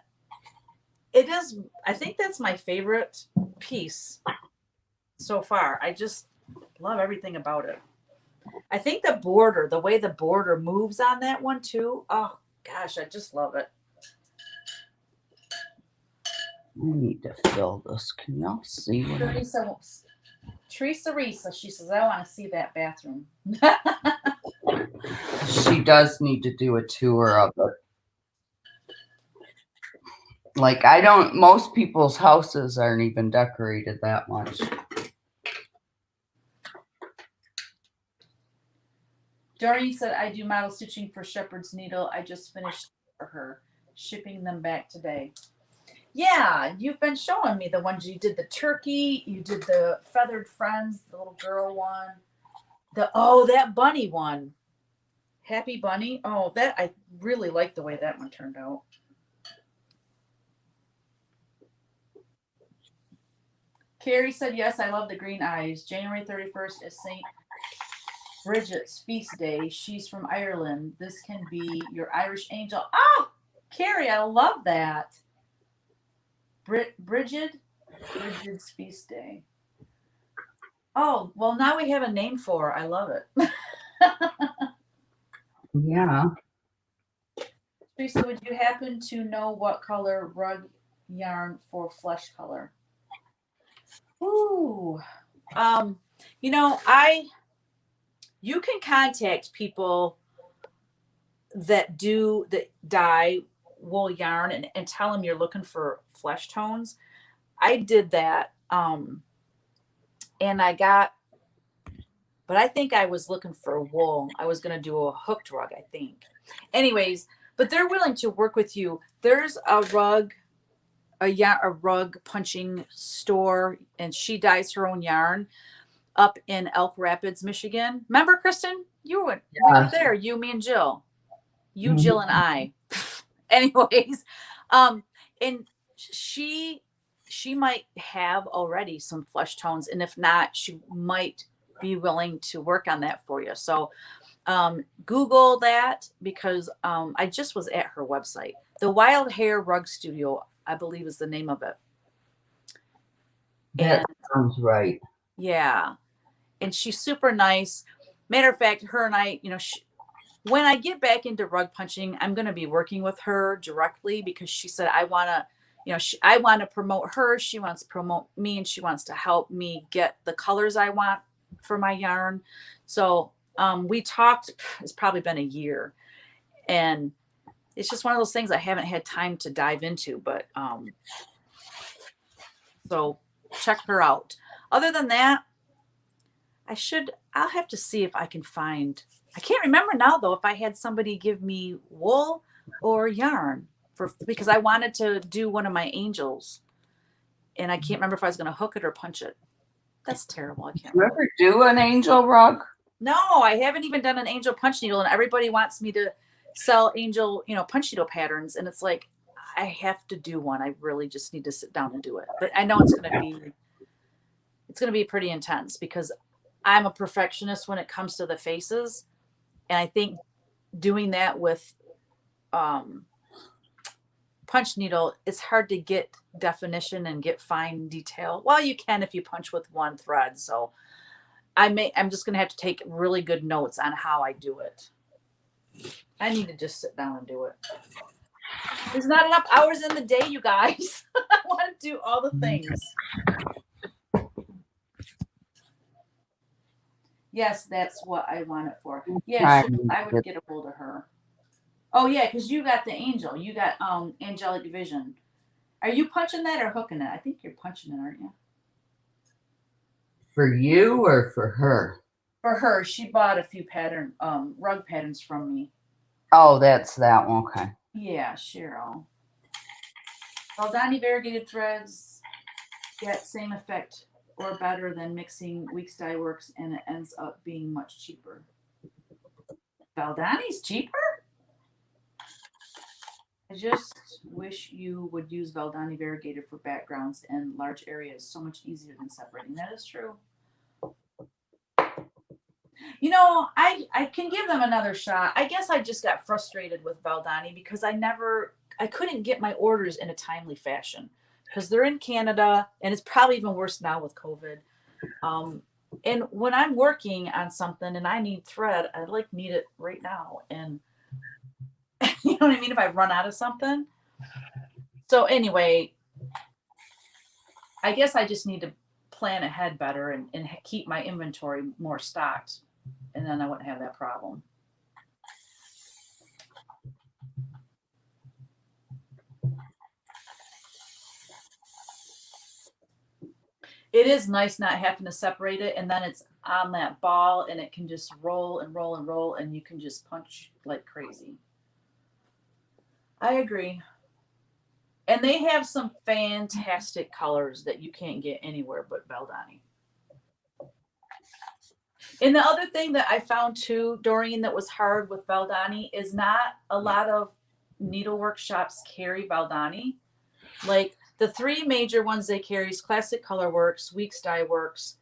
I think that's my favorite piece so far. I just love everything about it. I think the way the border moves on that one too. Oh gosh, I just love it. I need to fill this. Can y'all see what Teresa Risa, she says, I want to see that bathroom. she does need to do a tour of it. Like most people's houses aren't even decorated that much. Doreen said, I do model stitching for Shepherd's Needle. I just finished for her, shipping them back today. Yeah, you've been showing me the ones you did, the turkey, you did the feathered friends, the little girl one. That bunny one. Happy Bunny. Oh, that I really like the way that one turned out. Carrie said, yes, I love the green eyes. January 31st is St. Bridget's feast day. She's from Ireland. This can be your Irish angel. Oh, Carrie, I love that. Bridget's feast day. Oh, well, now we have a name for her. I love it. Yeah. Teresa, would you happen to know what color rug yarn for flesh color? Ooh. You can contact people that dye wool yarn and tell them you're looking for flesh tones. I did that. And but I think I was looking for wool. I was going to do a hooked rug, I think. Anyways, but they're willing to work with you. There's a rug punching store, and she dyes her own yarn up in Elk Rapids, Michigan. Remember, Kristen? We were there. You, me, and Jill. Jill, and I. Anyways, and she might have already some flesh tones, and if not, she might be willing to work on that for you. So Google that, because I just was at her website. The Wild Hair Rug Studio, I believe, is the name of it. That sounds right. Yeah. And she's super nice. Matter of fact, her and I, when I get back into rug punching, I'm going to be working with her directly, because she said, I want to promote her. She wants to promote me, and she wants to help me get the colors I want for my yarn. So we talked, it's probably been a year, and it's just one of those things I haven't had time to dive into, but so check her out. Other than that, I'll have to see if I can find, I can't remember now though, if I had somebody give me wool or yarn because I wanted to do one of my angels, and I can't remember if I was going to hook it or punch it. That's terrible. I can't remember. You ever do an angel rug? No, I haven't even done an angel punch needle, and everybody wants me to sell angel, punch needle patterns. And it's like, I have to do one. I really just need to sit down and do it. But I know it's going to be pretty intense because I'm a perfectionist when it comes to the faces. And I think doing that with punch needle, it's hard to get definition and get fine detail. Well, you can if you punch with one thread. So I'm just going to have to take really good notes on how I do it. I need to just sit down and do it. There's not enough hours in the day, you guys. I want to do all the things. Yes, that's what I want it for. Yeah, I would get a hold of her. Oh yeah, because you got the angel. You got angelic vision. Are you punching that or hooking it? I think you're punching it, aren't you? For you or for her? For her. She bought a few rug patterns from me. Oh, that's that one. Okay. Yeah, Cheryl. Valdani variegated threads get same effect or better than mixing weak dye works, and it ends up being much cheaper. Valdani's cheaper? I just wish you would use Valdani variegated for backgrounds and large areas. So much easier than separating. That is true. You know, I can give them another shot. I guess I just got frustrated with Valdani because I couldn't get my orders in a timely fashion because they're in Canada and it's probably even worse now with COVID. And when I'm working on something and I need thread, I need it right now. And you know what I mean? If I run out of something. So anyway, I guess I just need to plan ahead better and keep my inventory more stocked. And then I wouldn't have that problem. It is nice not having to separate it, and then it's on that ball and it can just roll and roll and roll and you can just punch like crazy. I agree. And they have some fantastic colors that you can't get anywhere but Valdani. And the other thing that I found too, Doreen, that was hard with Valdani is not a lot of needlework shops carry Valdani. Like the three major ones they carry is Classic Color Works, Weeks Dye Works,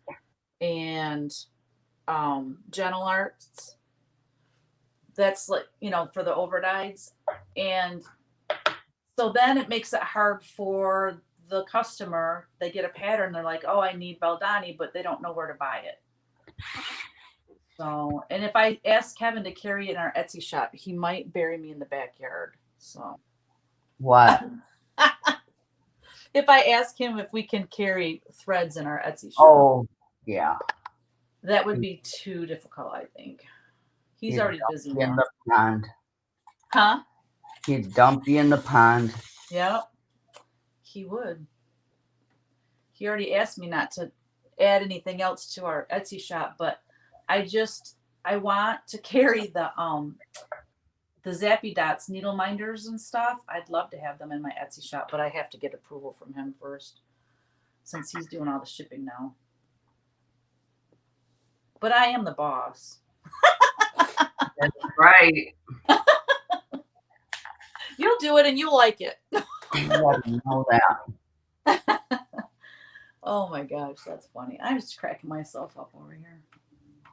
and Gentle Arts. That's like, for the overdyes. And so then it makes it hard for the customer. They get a pattern. They're like, oh, I need Valdani, but they don't know where to buy it. So, and if I ask Kevin to carry it in our Etsy shop, he might bury me in the backyard. So. What? If I ask him if we can carry threads in our Etsy shop. Oh, yeah. That would be too difficult, I think. He's already busy now. In the pond. Huh? He'd dump you in the pond. Yep. He would. He already asked me not to add anything else to our Etsy shop, but I want to carry the Zappy Dots needle minders and stuff. I'd love to have them in my Etsy shop, but I have to get approval from him first since he's doing all the shipping now. But I am the boss. That's right. You'll do it and you'll like it. You know that. Oh my gosh, that's funny. I'm just cracking myself up over here.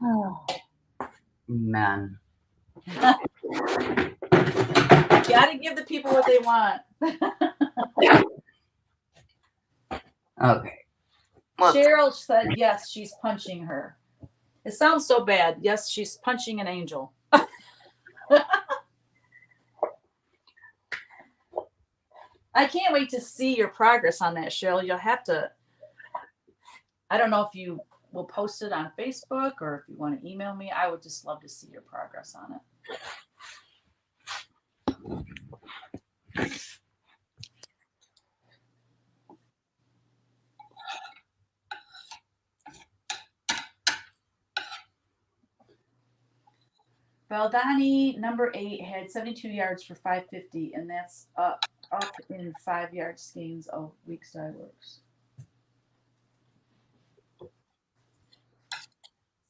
Oh, man. Gotta give the people what they want. Okay. Cheryl said yes, she's punching her. It sounds so bad. Yes, she's punching an angel. I can't wait to see your progress on that, Cheryl. You'll have to, I don't know if you will post it on Facebook or if you want to email me. I would just love to see your progress on it. Valdani number 8 had 72 yards for $5.50, and that's up in 5 yard skeins of Weeks Dye Works.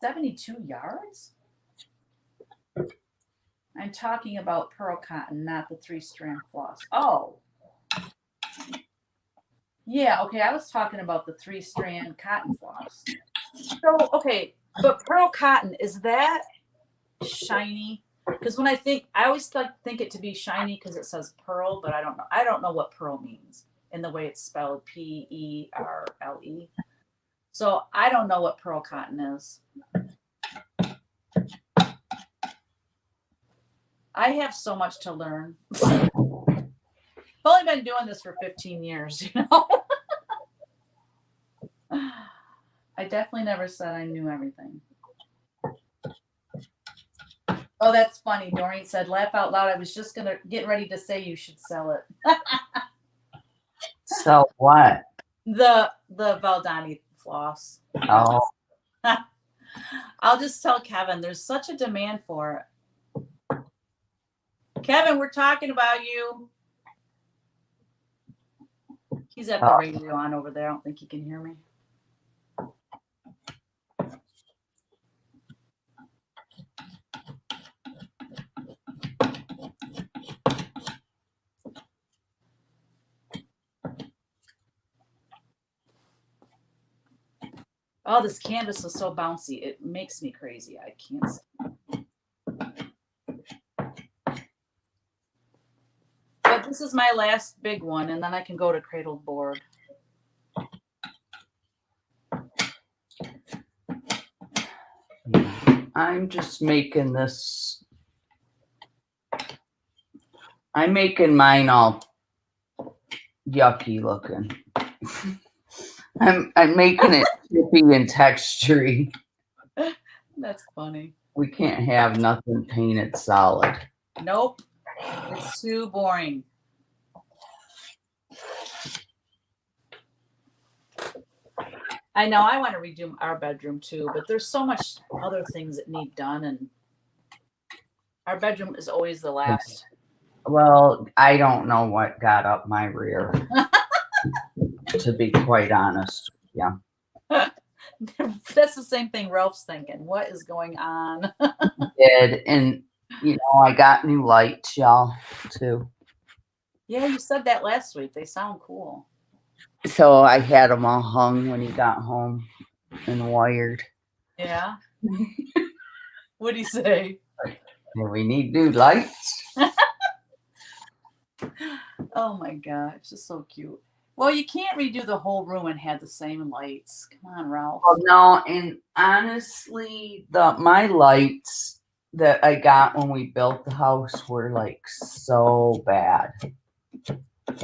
72 yards? I'm talking about pearl cotton, not the 3-strand floss. Oh, Yeah, okay, I was talking about the 3-strand cotton floss. So, okay, but pearl cotton, is that shiny? Because when I always think it to be shiny because it says pearl, but I don't know. I don't know what pearl means in the way it's spelled Perle. So I don't know what pearl cotton is. I have so much to learn. I've only been doing this for 15 years, you know? I definitely never said I knew everything. Oh, that's funny. Doreen said, laugh out loud. I was just going to get ready to say you should sell it. So what? The Valdani floss. Oh, I'll just tell Kevin, there's such a demand for it. Kevin, we're talking about you. He's at the radio on over there. I don't think he can hear me. Oh, this canvas is so bouncy. It makes me crazy. I can't see. But this is my last big one, and then I can go to cradled board. I'm just making this. I'm making mine all yucky looking. I'm making it chippy and textury. That's funny. We can't have nothing painted solid. Nope. It's too boring. I know I want to redo our bedroom too, but there's so much other things that need done, and our bedroom is always the last. Well, I don't know what got up my rear, to be quite honest. Yeah. That's the same thing Ralph's thinking. What is going on? Did, and I got new lights, y'all, too. Yeah, you said that last week. They sound cool. So I had them all hung when he got home and wired. Yeah. What'd he say? And we need new lights. Oh my gosh, it's just so cute. Well, you can't redo the whole room and have the same lights. Come on, Ralph. Well, no, and honestly, my lights that I got when we built the house were like so bad.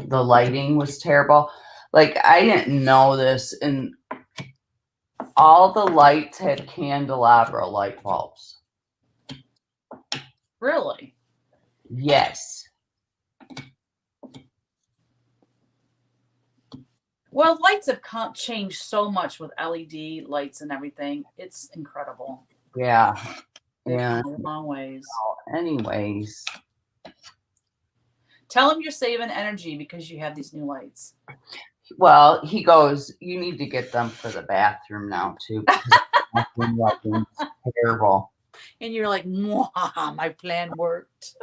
The lighting was terrible. Like, I didn't know this, and all the lights had candelabra light bulbs. Really? Yes. Well, lights have changed so much with LED lights and everything. It's incredible. Yeah. They've Yeah. come a long ways. Anyways. Tell him you're saving energy because you have these new lights. Well, he goes, you need to get them for the bathroom now, too. Because terrible. And you're like, my plan worked.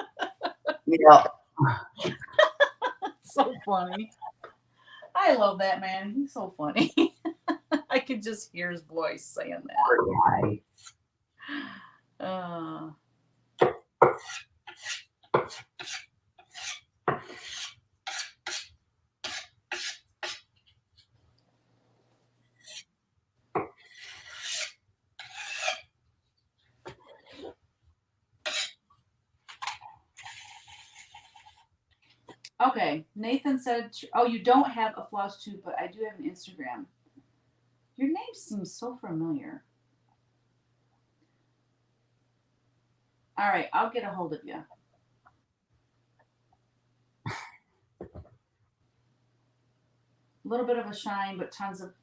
Yeah. So funny. I love that man. He's so funny. I could just hear his voice saying that. Okay, Nathan said, oh, you don't have a floss tube, but I do have an Instagram. Your name seems so familiar. All right, I'll get a hold of you. A little bit of a shine, but tons of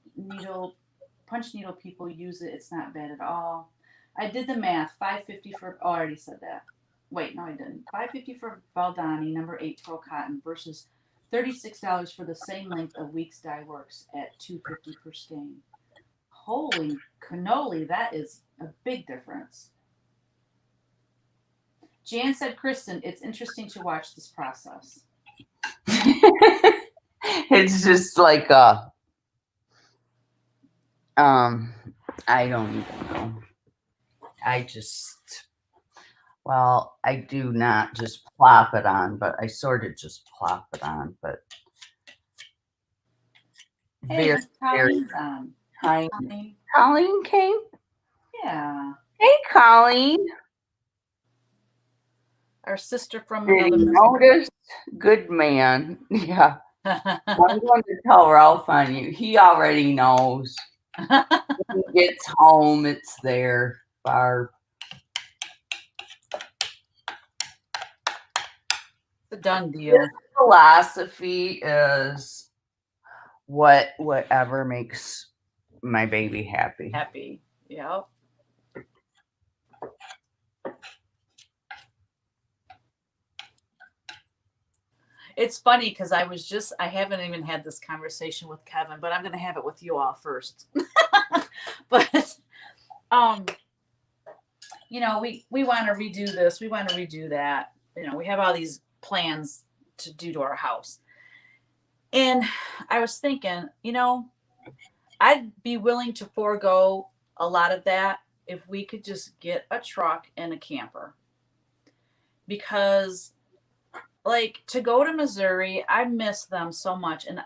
punch needle people use it. It's not bad at all. I did the math. $5.50 for, I already said that. Wait, no, I didn't. $5.50 for Valdani, number 8 pearl cotton, versus $36 for the same length of Weeks Dye Works at $2.50 per skein. Holy cannoli, that is a big difference. Jan said, Kristen, it's interesting to watch this process. It It's just like I don't even know. I do not just plop it on, but I sort of just plop it on, but Hey, very, very Colleen's on. tiny. Colleen. Colleen came? Yeah. Hey, Colleen. Our sister from Did another he notice? Good man. Yeah. I'm going to tell Ralph on you. He already knows. When he gets home, it's there. Barb. It's a done deal. His philosophy is whatever makes my baby happy. Happy. Yep. It's funny because I haven't even had this conversation with Kevin, but I'm going to have it with you all first. But, we want to redo this. We want to redo that. We have all these plans to do to our house. And I was thinking, I'd be willing to forego a lot of that if we could just get a truck and a camper. Because like to go to Missouri, I miss them so much. And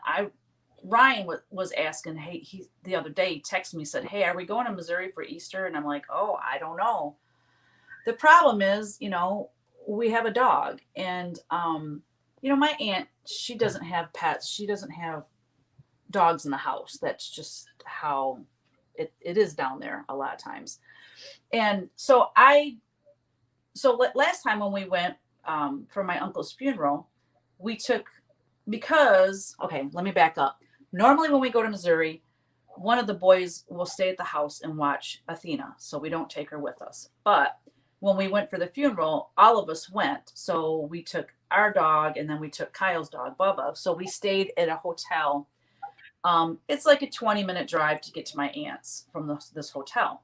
Ryan was asking, hey, the other day he texted me, said, hey, are we going to Missouri for Easter? And I'm like, oh, I don't know. The problem is, we have a dog, and my aunt, she doesn't have pets. She doesn't have dogs in the house. That's just how it is down there a lot of times. And so last time when we went for my uncle's funeral, okay, let me back up. Normally when we go to Missouri, one of the boys will stay at the house and watch Athena, so we don't take her with us. But when we went for the funeral, all of us went. So we took our dog, and then we took Kyle's dog, Bubba. So we stayed at a hotel. It's like a 20-minute drive to get to my aunt's from this hotel.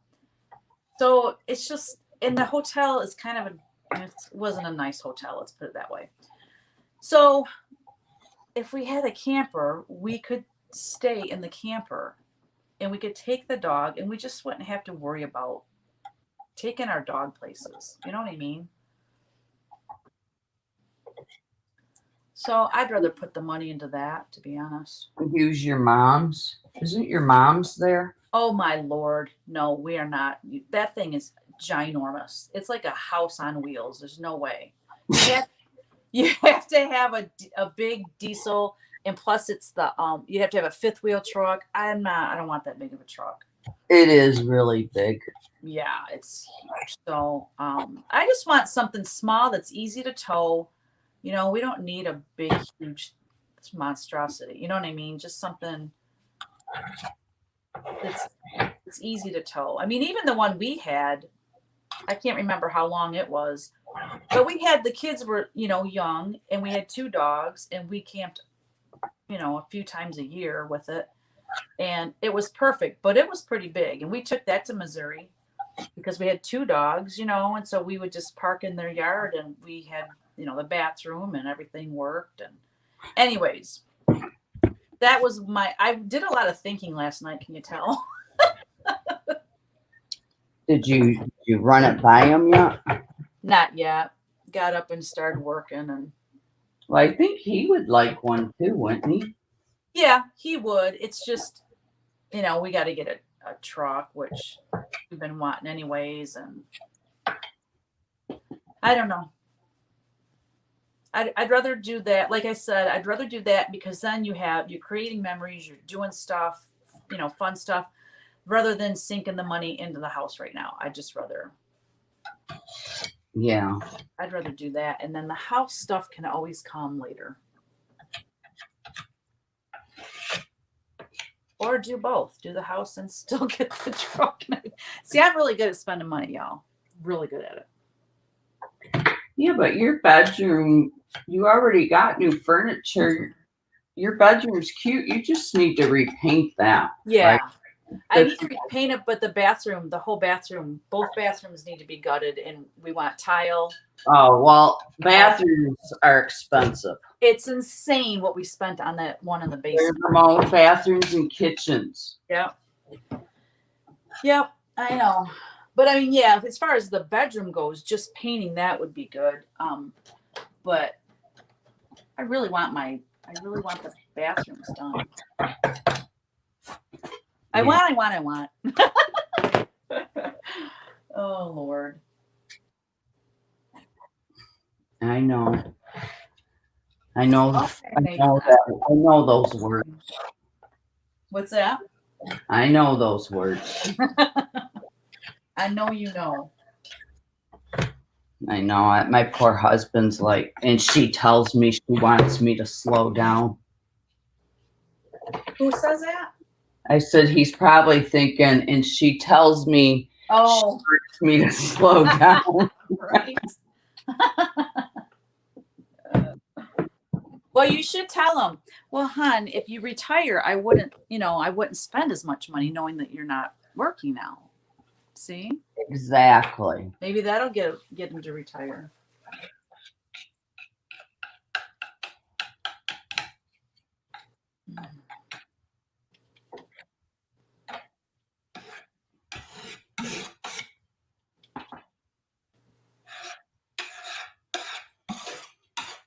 So it's just, and the hotel is it wasn't a nice hotel, let's put it that way. So if we had a camper, we could stay in the camper, and we could take the dog, and we just wouldn't have to worry about taking our dog places. You know what I mean? So I'd rather put the money into that, to be honest. Use your mom's. Isn't your mom's there? Oh my Lord. No, we are not. That thing is ginormous. It's like a house on wheels. There's no way. You have to have a big diesel, and plus it's you have to have a fifth wheel truck. I don't want that big of a truck. It is really big. Yeah, it's huge. So I just want something small that's easy to tow. We don't need a big, huge monstrosity. You know what I mean? Just something it's easy to tow. I mean, even the one we had, I can't remember how long it was, but the kids were, young, and we had 2 dogs, and we camped, a few times a year with it. And it was perfect, but it was pretty big. And we took that to Missouri because we had 2 dogs, and so we would just park in their yard, and we had, the bathroom, and everything worked. And anyways, that was I did a lot of thinking last night. Can you tell? Did you run it by him yet? Not yet. Got up and started working. And well, I think he would like one too, wouldn't he? Yeah, he would. It's just, we got to get a truck, which we've been wanting anyways. And I don't know. I'd rather do that. Like I said, I'd rather do that because then you're creating memories, you're doing stuff, fun stuff, rather than sinking the money into the house right now. I'd just rather. Yeah. I'd rather do that. And then the house stuff can always come later. Or do both. Do the house and still get the truck. See, I'm really good at spending money, y'all. Really good at it. Yeah, but your bedroom, you already got new furniture. Your bedroom's cute. You just need to repaint that. Yeah. Right? I need to repaint it, but the whole bathroom, both bathrooms need to be gutted, and we want tile. Oh, well, bathrooms are expensive. It's insane what we spent on that one in the There's basement. them all bathrooms and kitchens. Yep. Yep, I know. But I mean, yeah, as far as the bedroom goes, just painting that would be good. But I really want the bathrooms done. I want. Oh Lord. I know. I know Okay. I know those words. What's that? I know those words. I know you know. I know it. My poor husband's like, and she tells me she wants me to slow down. Who says that? I said, he's probably thinking, and she tells me she wants me to slow down. Right. Well, you should tell him. Well, hon, if you retire, I wouldn't spend as much money knowing that you're not working now. See? Exactly. Maybe that'll get him to retire.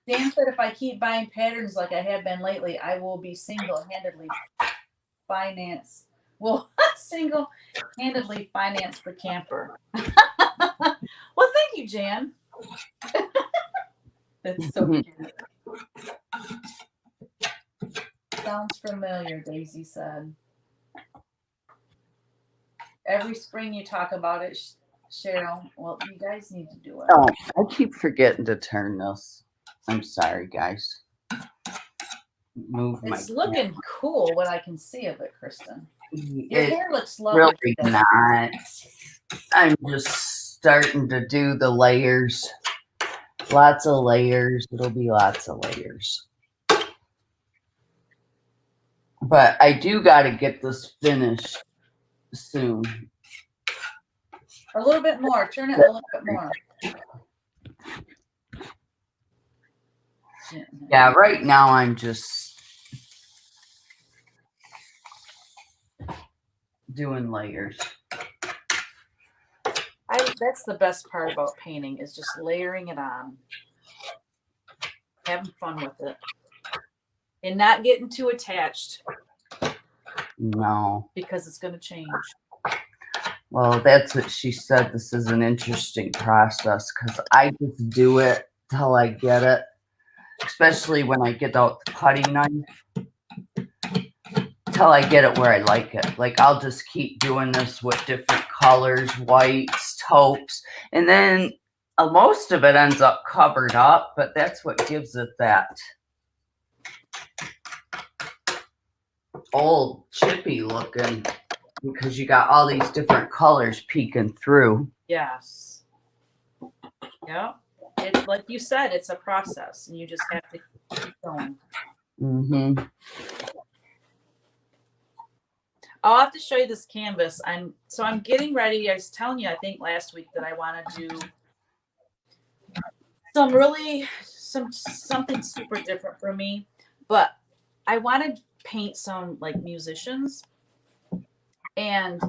Dan said if I keep buying patterns like I have been lately, I will be single-handedly finance the camper. Well, thank you, Jan. That's so cute. Sounds familiar, Daisy said. Every spring you talk about it, Cheryl. Well, you guys need to do it. Oh, I keep forgetting to turn this. I'm sorry, guys. It's looking cool what I can see of it, Kristen. Your hair looks lovely. Really not. I'm just starting to do the layers. Lots of layers. It'll be lots of layers. But I do got to get this finished soon. A little bit more. Turn it a little bit more. Yeah, right now I'm just doing layers. That's the best part about painting is just layering it on. Having fun with it. And not getting too attached. No. Because it's going to change. Well, that's what she said. This is an interesting process because I just do it till I get it. Especially when I get out the cutting knife. Till I get it where I like it. Like I'll just keep doing this with different colors, whites, taupes. And then most of it ends up covered up. But that's what gives it that old chippy looking. Because you got all these different colors peeking through. Yes. Yeah. It's like you said, it's a process, and you just have to keep going. Mm-hmm. I'll have to show you this canvas. I'm getting ready. I was telling you, I think last week that I want to do something super different for me, but I want to paint some like musicians. And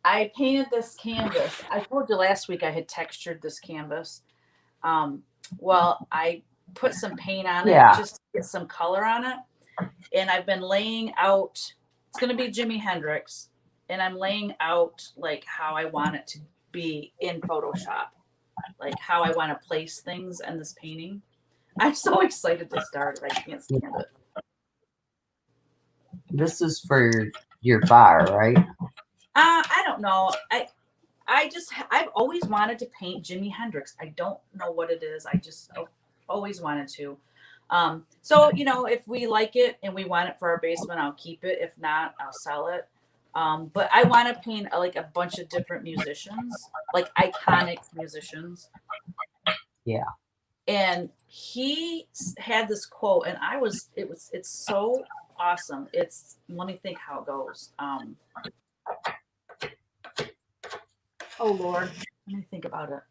I painted this canvas. I told you last week I had textured this canvas. Well, I put some paint on it just to get some color on it. And I've been laying out, it's going to be Jimi Hendrix. And I'm laying out like how I want it to be in Photoshop. Like how I want to place things in this painting. I'm so excited to start it. I can't stand it. This is for your bar, right? I don't know. I've always wanted to paint Jimi Hendrix. I don't know what it is. I just always wanted to. So, if we like it and we want it for our basement, I'll keep it. If not, I'll sell it. But I want to paint like a bunch of different musicians, like iconic musicians. Yeah. And he had this quote, and it's so awesome. Let me think how it goes. Oh Lord, let me think about it.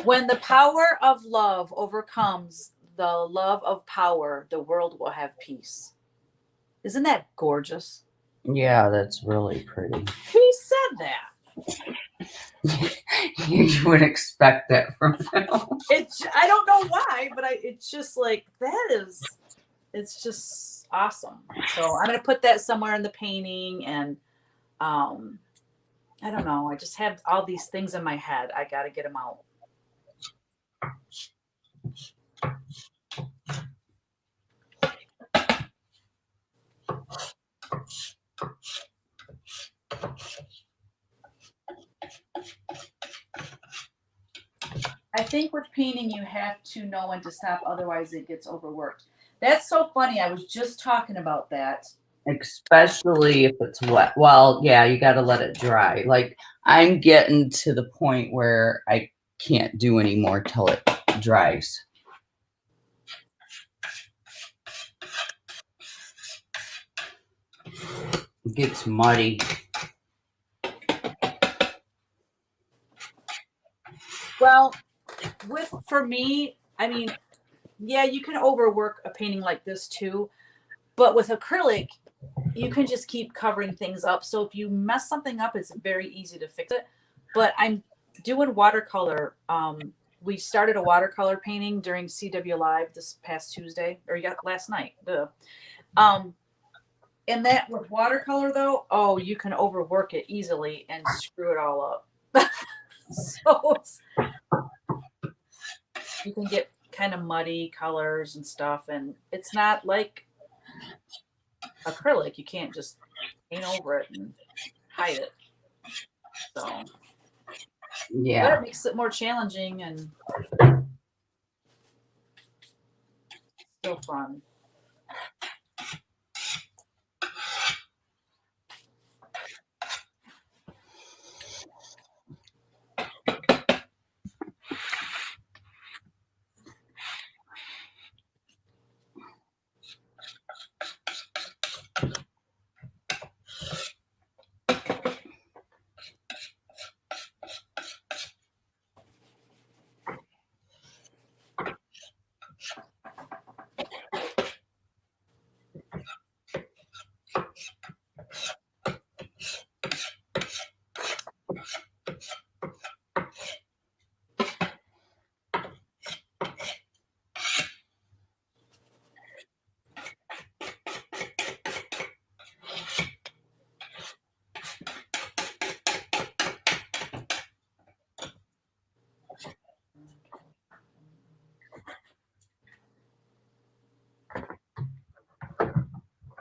When the power of love overcomes the love of power, the world will have peace. Isn't that gorgeous? Yeah, that's really pretty. Who said that? You would expect that from them. I don't know why, but it's just like it's just awesome. So I'm gonna put that somewhere in the painting, and I don't know. I just have all these things in my head. I gotta get them out. I think with painting, you have to know when to stop, otherwise it gets overworked. That's so funny. I was just talking about that. Especially if it's wet. Well, yeah, you got to let it dry. Like I'm getting to the point where I can't do any more till it dries. It gets muddy. Well, for me, I mean, yeah, you can overwork a painting like this too, but with acrylic, you can just keep covering things up. So if you mess something up, it's very easy to fix it. But I'm doing watercolor. We started a watercolor painting during CW Live this past Tuesday, or last night. And that with watercolor though, oh, you can overwork it easily and screw it all up. So you can get kind of muddy colors and stuff, and it's not like acrylic. You can't just paint over it and hide it. So Yeah. but it makes it more challenging and still fun.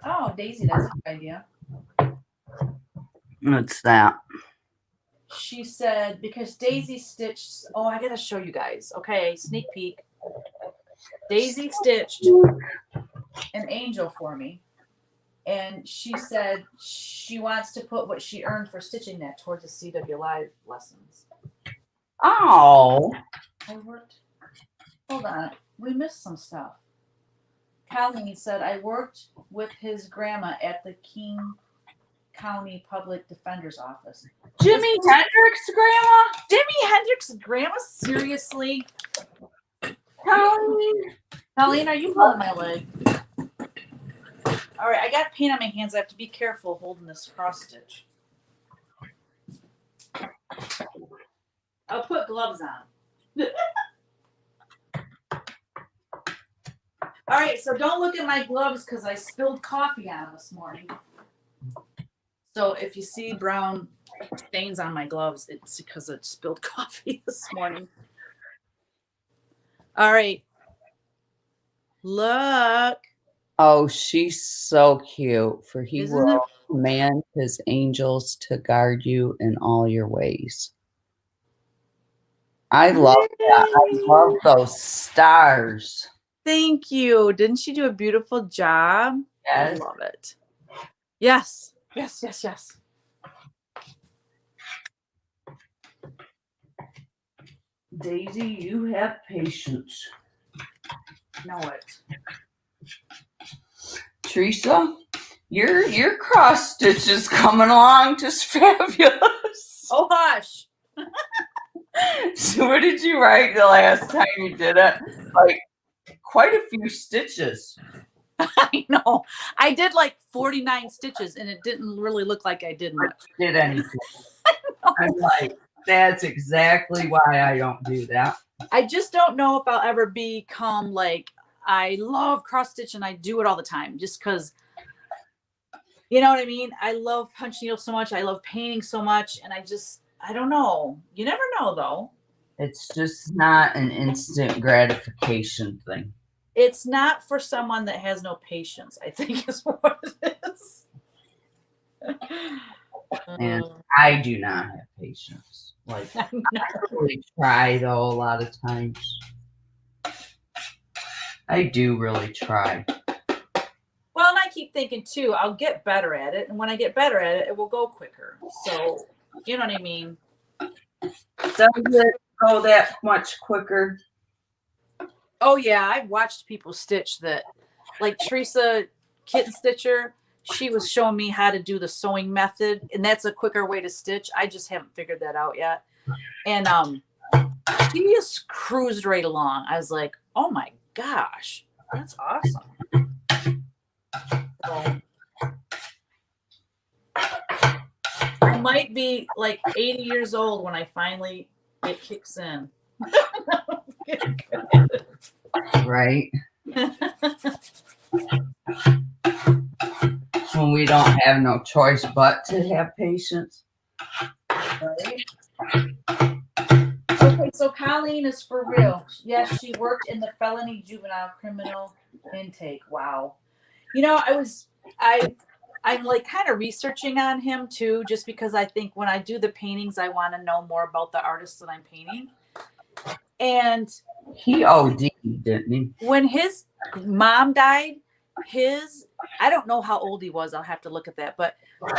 Oh, Daisy, that's a good idea. What's that? She said, because Daisy stitched, oh, I gotta show you guys. Okay, sneak peek. Daisy stitched an angel for me. And she said she wants to put what she earned for stitching that towards the CW Live lessons. Oh. I worked. Hold on. We missed some stuff. Colleen said, I worked with his grandma at the King County Public Defender's Office. Jimi Hendrix's grandma? Jimi Hendrix's grandma? Seriously? Colleen, are you pulling my leg? All right, I got paint on my hands. I have to be careful holding this cross stitch. I'll put gloves on. All right, so don't look at my gloves because I spilled coffee on them this morning. So if you see brown stains on my gloves, it's because I spilled coffee this morning. All right. Look. Oh, she's so cute. For he Isn't will it? command his angels to guard you in all your ways. I love that. I love those stars. Thank you. Didn't she do a beautiful job? Yes. I love it. Yes. Yes, yes, yes. Daisy, you have patience. Know it. Teresa, your cross stitch is coming along just fabulous. Oh, hush. So what did you write the last time you did it? Like quite a few stitches. I know. I did like 49 stitches and it didn't really look like I did much. Did anything. I'm like, that's exactly why I don't do that. I just don't know if I'll ever become like, I love cross stitch and I do it all the time just because, you know what I mean? I love punch needles so much. I love painting so much. And I don't know. You never know though. It's just not an instant gratification thing. It's not for someone that has no patience, I think is what it is. And I do not have patience. Like I really try though a lot of times. I do really try. Well, and I keep thinking too, I'll get better at it. And when I get better at it, it will go quicker. So, you know what I mean? Does it go that much quicker? Oh, yeah. I've watched people stitch that. Like Teresa Kitten Stitcher, she was showing me how to do the sewing method. And that's a quicker way to stitch. I just haven't figured that out yet. And she just cruised right along. I was like, oh my gosh, that's awesome. So, I might be like 80 years old when I finally it kicks in. Right. When we don't have no choice but to have patience. Right? Okay, so Colleen is for real. Yes, she worked in the felony juvenile criminal intake. Wow. You know, I'm like kind of researching on him too, just because I think when I do the paintings, I want to know more about the artist that I'm painting. And he OD'd, didn't he? When his mom died, I don't know how old he was. I'll have to look at that. But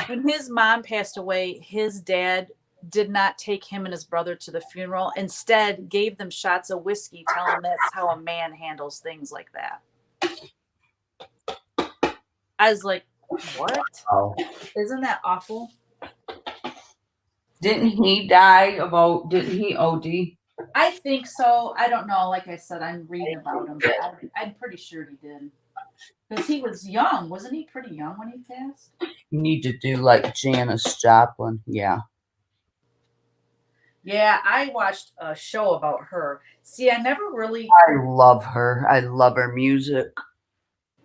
when his mom passed away, his dad did not take him and his brother to the funeral. Instead, gave them shots of whiskey, telling them that's how a man handles things like that. I was like, what? Oh. Isn't that awful? Didn't he didn't he OD? I think so. I don't know. Like I said, I'm reading about him. But I'm pretty sure he did. Because he was young. Wasn't he pretty young when he passed? You need to do like Janice Joplin. Yeah. Yeah, I watched a show about her. See, I never really. I love her. I love her music.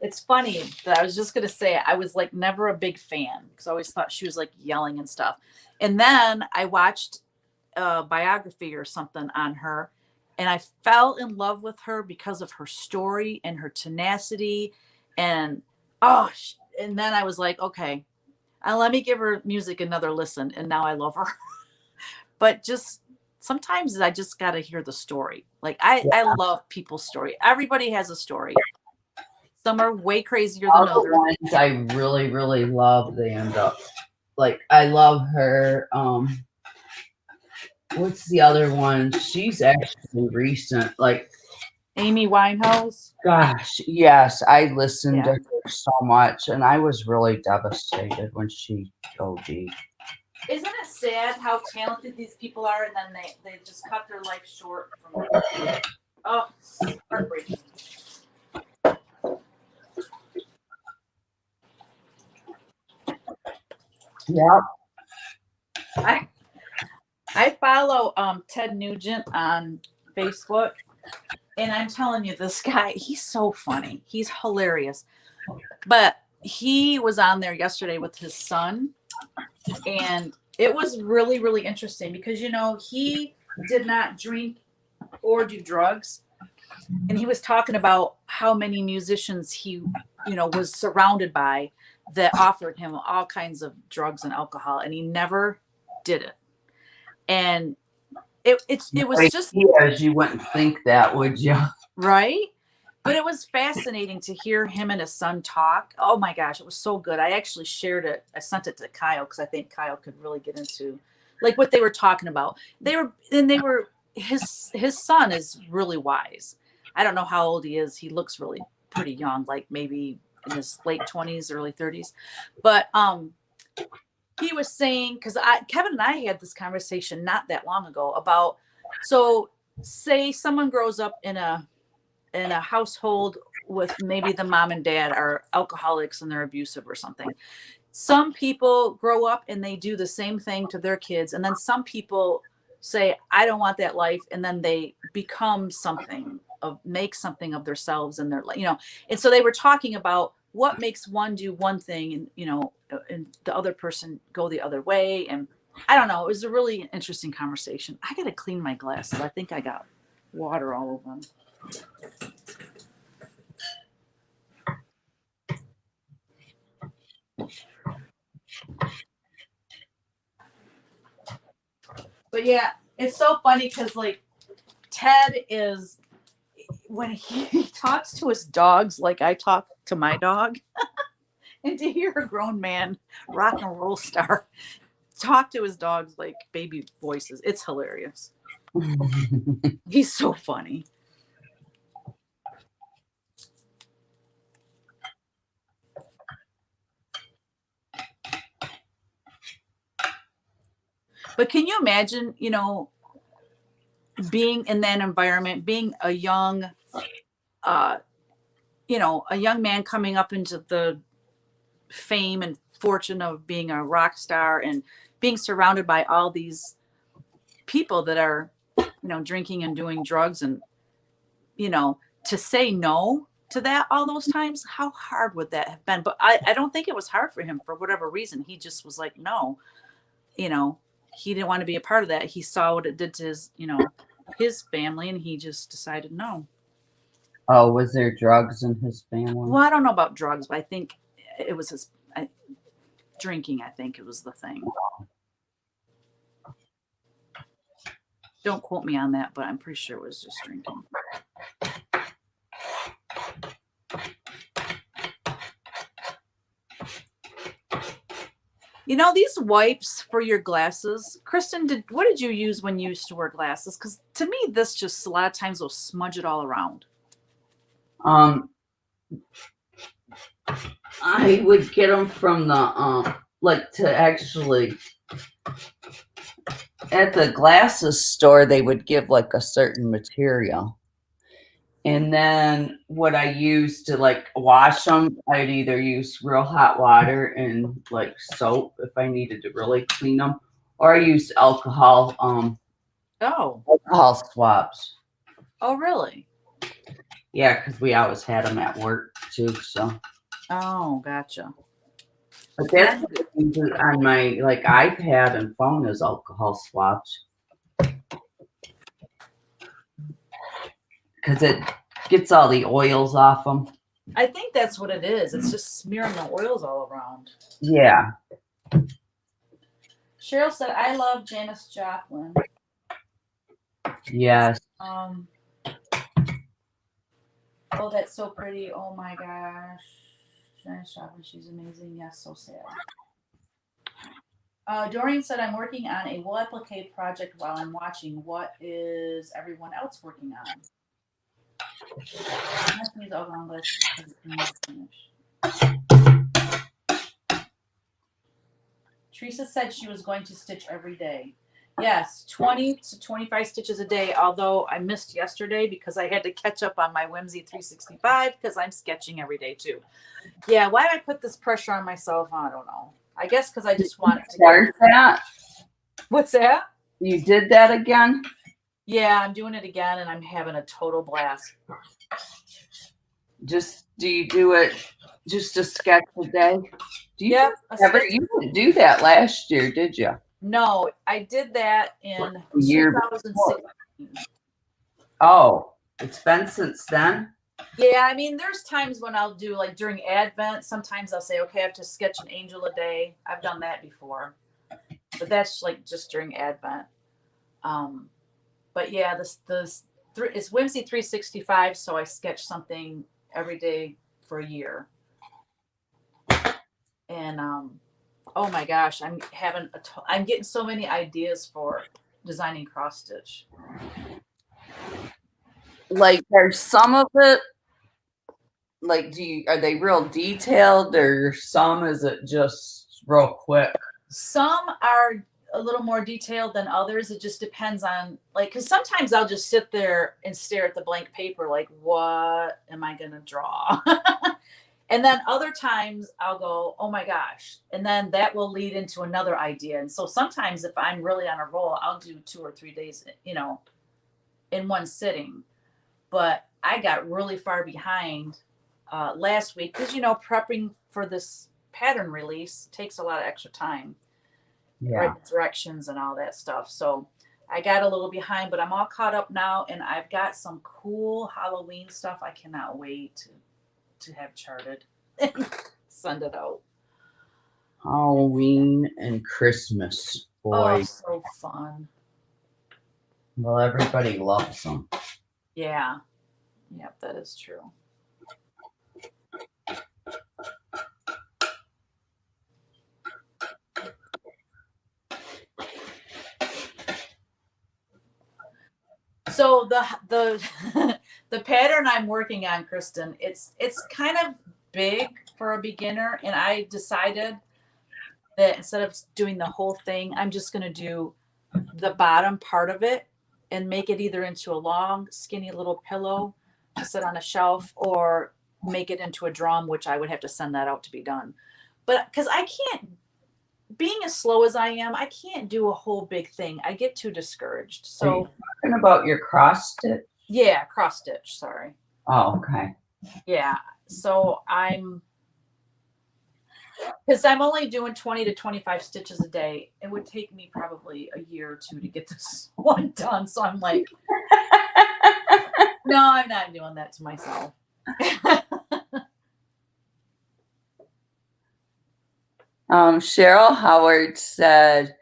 It's funny that I was just going to say, I was like never a big fan because I always thought she was like yelling and stuff. And then I watched a biography or something on her and I fell in love with her because of her story and her tenacity. And and then I was like, okay, let me give her music another listen. And now I love her. But just sometimes I just got to hear the story. Like I love people's story. Everybody has a story. Some are way crazier than others. Ones I really, really love, they end up like I love her. What's the other one? She's actually recent, like Amy Winehouse. Gosh, yes, I listened to her so much, and I was really devastated when she OD'd. Isn't it sad how talented these people are, and then they just cut their life short from it? Oh, heartbreaking. Yeah. I follow Ted Nugent on Facebook, and I'm telling you, this guy, he's so funny. He's hilarious. But he was on there yesterday with his son, and it was really, really interesting because, you know, he did not drink or do drugs. And he was talking about how many musicians he, you know, was surrounded by that offered him all kinds of drugs and alcohol, and he never did it. And it was just, yes, you wouldn't think that, would you? Right? But it was fascinating to hear him and his son talk. Oh my gosh, it was so good. I actually shared it. I sent it to Kyle because I think Kyle could really get into like what they were talking about. His son is really wise. I don't know how old he is. He looks really pretty young, like maybe in his late 20s, early 30s. But he was saying, because Kevin and I had this conversation not that long ago about So say someone grows up in a household with maybe the mom and dad are alcoholics and they're abusive or something. Some people grow up and they do the same thing to their kids, and then some people say, I don't want that life, and then they become something make something of themselves and their, and so they were talking about what makes one do one thing and and the other person go the other way. And I don't know, it was a really interesting conversation. I gotta clean my glasses. I think I got water all over them. But yeah, it's so funny because like Ted is, when he talks to his dogs like I talk to my dog, and to hear a grown man, rock and roll star, talk to his dogs like baby voices, it's hilarious. He's so funny. But can you imagine, being in that environment, being a young, a young man coming up into the fame and fortune of being a rock star and being surrounded by all these people that are, drinking and doing drugs, and, to say no to that all those times, how hard would that have been? But I don't think it was hard for him for whatever reason. He just was like, no, he didn't want to be a part of that. He saw what it did to his, his family, and he just decided no. Oh, was there drugs in his family? Well, I don't know about drugs, but I think it was his drinking. I think it was the thing. Don't quote me on that, but I'm pretty sure it was just drinking. These wipes for your glasses, Kristen, what did you use when you used to wear glasses? Because to me, this just a lot of times will smudge it all around. I would get them from the to actually at the glasses store. They would give like a certain material, and then what I used to like wash them, I'd either use real hot water and like soap if I needed to really clean them, or I used alcohol. Alcohol swabs. Oh, really? Yeah, because we always had them at work too. So. Oh, gotcha. But that's what I use on my like iPad and phone is alcohol swabs, because it gets all the oils off them. I think that's what it is. It's just smearing the oils all around. Yeah. Cheryl said, I love Janice Joplin. Yes. Oh, that's so pretty. Oh my gosh. Janice Joplin, she's amazing. Yes, so sad. Dorian said, I'm working on a wool applique project while I'm watching. What is everyone else working on? Teresa said she was going to stitch every day. Yes, 20 to 25 stitches a day, although I missed yesterday because I had to catch up on my Whimsy 365 because I'm sketching every day too. Yeah, why did I put this pressure on myself? I don't know. I guess because I just wanted to start that. What's that? You did that again? Yeah, I'm doing it again, and I'm having a total blast. Do you do it just a sketch a day? You didn't do that last year, did you? No, I did that in 2016. Oh, it's been since then? Yeah, I mean, there's times when I'll do, like during Advent, sometimes I'll say, okay, I have to sketch an angel a day. I've done that before. But that's like just during Advent. But yeah, it's Whimsy 365, so I sketch something every day for a year. And oh my gosh, I'm getting so many ideas for designing cross stitch. Like, there's some of it. Like, are they real detailed, or some is it just real quick? Some are a little more detailed than others. It just depends on, like, because sometimes I'll just sit there and stare at the blank paper, like, what am I going to draw? And then other times I'll go, oh my gosh. And then that will lead into another idea. And so sometimes if I'm really on a roll, I'll do 2 or 3 days, in one sitting. But I got really far behind last week because, prepping for this pattern release takes a lot of extra time. Yeah. Write directions and all that stuff. So I got a little behind, but I'm all caught up now. And I've got some cool Halloween stuff I cannot wait to have charted and send it out. Halloween and Christmas, boy. Oh, so fun. Well, everybody loves them. Yeah. Yep, that is true. So the the pattern I'm working on, Kristen, it's kind of big for a beginner, and I decided that instead of doing the whole thing, I'm just going to do the bottom part of it and make it either into a long, skinny little pillow to sit on a shelf, or make it into a drum, which I would have to send that out to be done. But because I can't, being as slow as I am, I can't do a whole big thing. I get too discouraged. Are you So talking about your cross stitch? yeah, cross stitch. Sorry. Oh, okay. Yeah. So because I'm only doing 20 to 25 stitches a day. It would take me probably a year or two to get this one done. So I'm like, no, I'm not doing that to myself. Cheryl Howard said,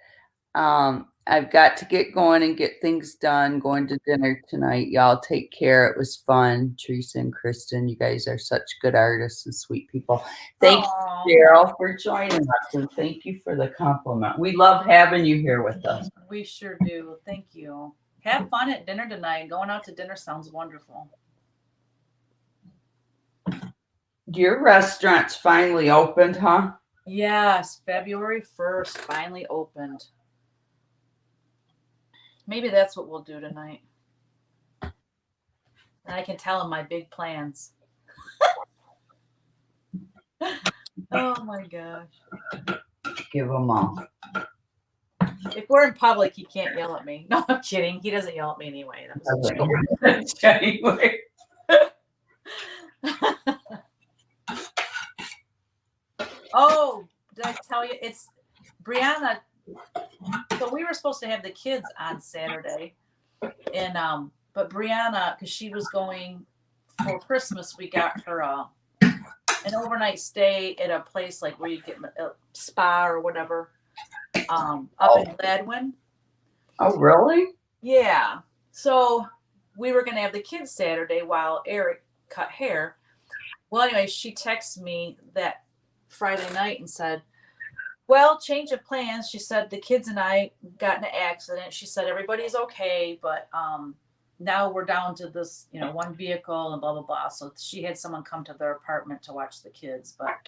I've got to get going and get things done. Going to dinner tonight. Y'all take care. It was fun. Teresa and Kristen, you guys are such good artists and sweet people. Thank you, Cheryl, for joining us, and thank you for the compliment. We love having you here with us. We sure do. Thank you. Have fun at dinner tonight. Going out to dinner sounds wonderful. Your restaurant's finally opened, huh? Yes, February 1st finally opened. Maybe that's what we'll do tonight. And I can tell him my big plans. Oh my gosh. Give them all. If we're in public, he can't yell at me. No, I'm kidding. He doesn't yell at me anyway. That was a joke. Anyway. Oh, did I tell you? It's Brianna. So we were supposed to have the kids on Saturday, and but Brianna, because she was going for Christmas, we got her an overnight stay at a place like where you get a spa or whatever, up in Gladwin. Oh, really? Yeah. So we were gonna have the kids Saturday while Eric cut hair. Well, anyway, she texted me that Friday night and said, well, change of plans. She said the kids and I got in an accident. She said everybody's okay, but now we're down to this, one vehicle and blah blah blah. So she had someone come to their apartment to watch the kids. But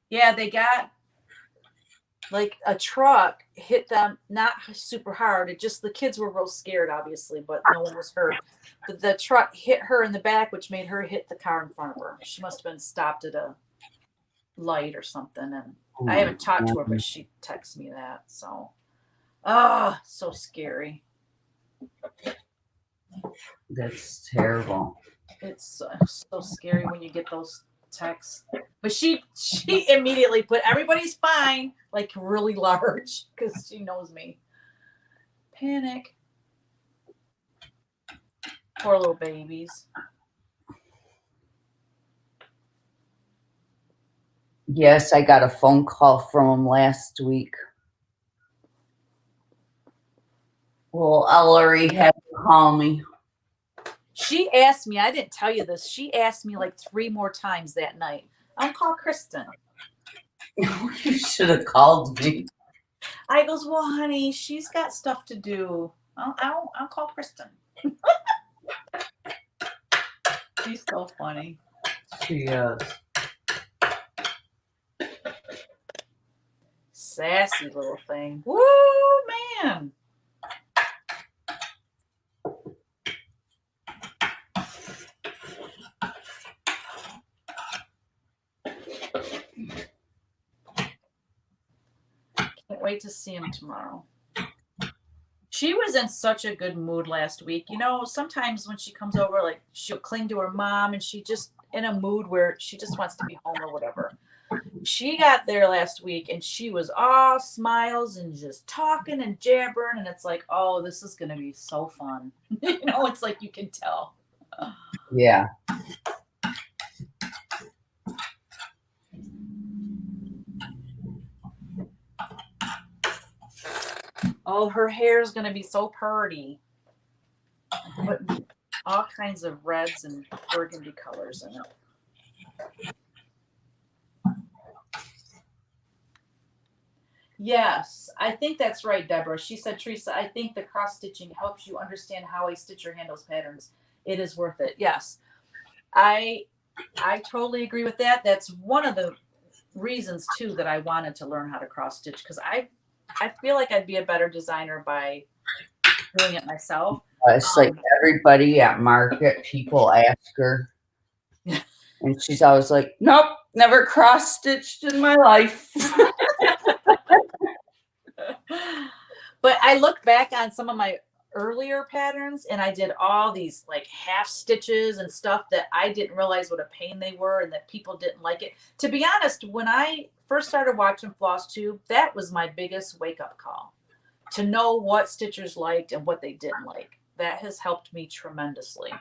yeah, they got like a truck hit them, not super hard. It just, the kids were real scared, obviously, but no one was hurt. But the truck hit her in the back, which made her hit the car in front of her. She must have been stopped at a light or something. And I haven't talked to her, but she texted me that. So, so scary. That's terrible. It's so scary when you get those texts. But she immediately put everybody's fine, like really large, because she knows me. Panic. Poor little babies. Yes, I got a phone call from him last week. Well, Ellery had to call me. She asked me, I didn't tell you this, she asked me like 3 more times that night, I'll call Kristen. You should have called me. I goes, well, honey, she's got stuff to do. I'll call Kristen. She's so funny. She is. sassy little thing. Woo, man. Can't wait to see him tomorrow. She was in such a good mood last week. You know, sometimes when she comes over, like she'll cling to her mom and she just in a mood where she just wants to be home or whatever. She got there last week and she was all smiles and just talking and jabbering. And it's like, oh, this is going to be so fun. You know, it's like you can tell. Yeah. Oh, her hair is going to be so pretty. Putting all kinds of reds and burgundy colors in it. Yes, I think that's right, Deborah. She said, Teresa, I think the cross stitching helps you understand how I stitch your handles patterns. It is worth it. Yes, I totally agree with that. That's one of the reasons too that I wanted to learn how to cross stitch because I feel like I'd be a better designer by doing it myself. It's like everybody at market, people ask her, and she's always like, "Nope, never cross stitched in my life." But I look back on some of my earlier patterns and I did all these like half stitches and stuff that I didn't realize what a pain they were and that people didn't like it. To be honest, when I first started watching Floss Tube, that was my biggest wake up call to know what stitchers liked and what they didn't like. That has helped me tremendously.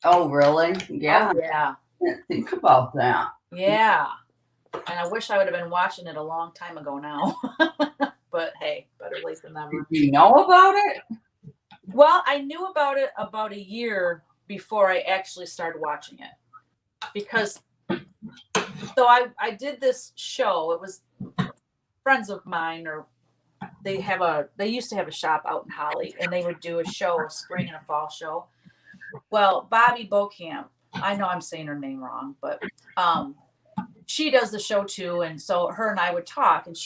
Oh, really? Yeah. Oh, yeah. I didn't think about that. Yeah. And I wish I would have been watching it a long time ago now. But hey, better late than never. Did you know about it? Well, I knew about it about a year before I actually started watching it. Because so I did this show. It was friends of mine or they used to have a shop out in Holly and they would do a show, a spring and a fall show. Well, Bobby Bocamp, I know I'm saying her name wrong, but she does the show too. And so her and I would talk and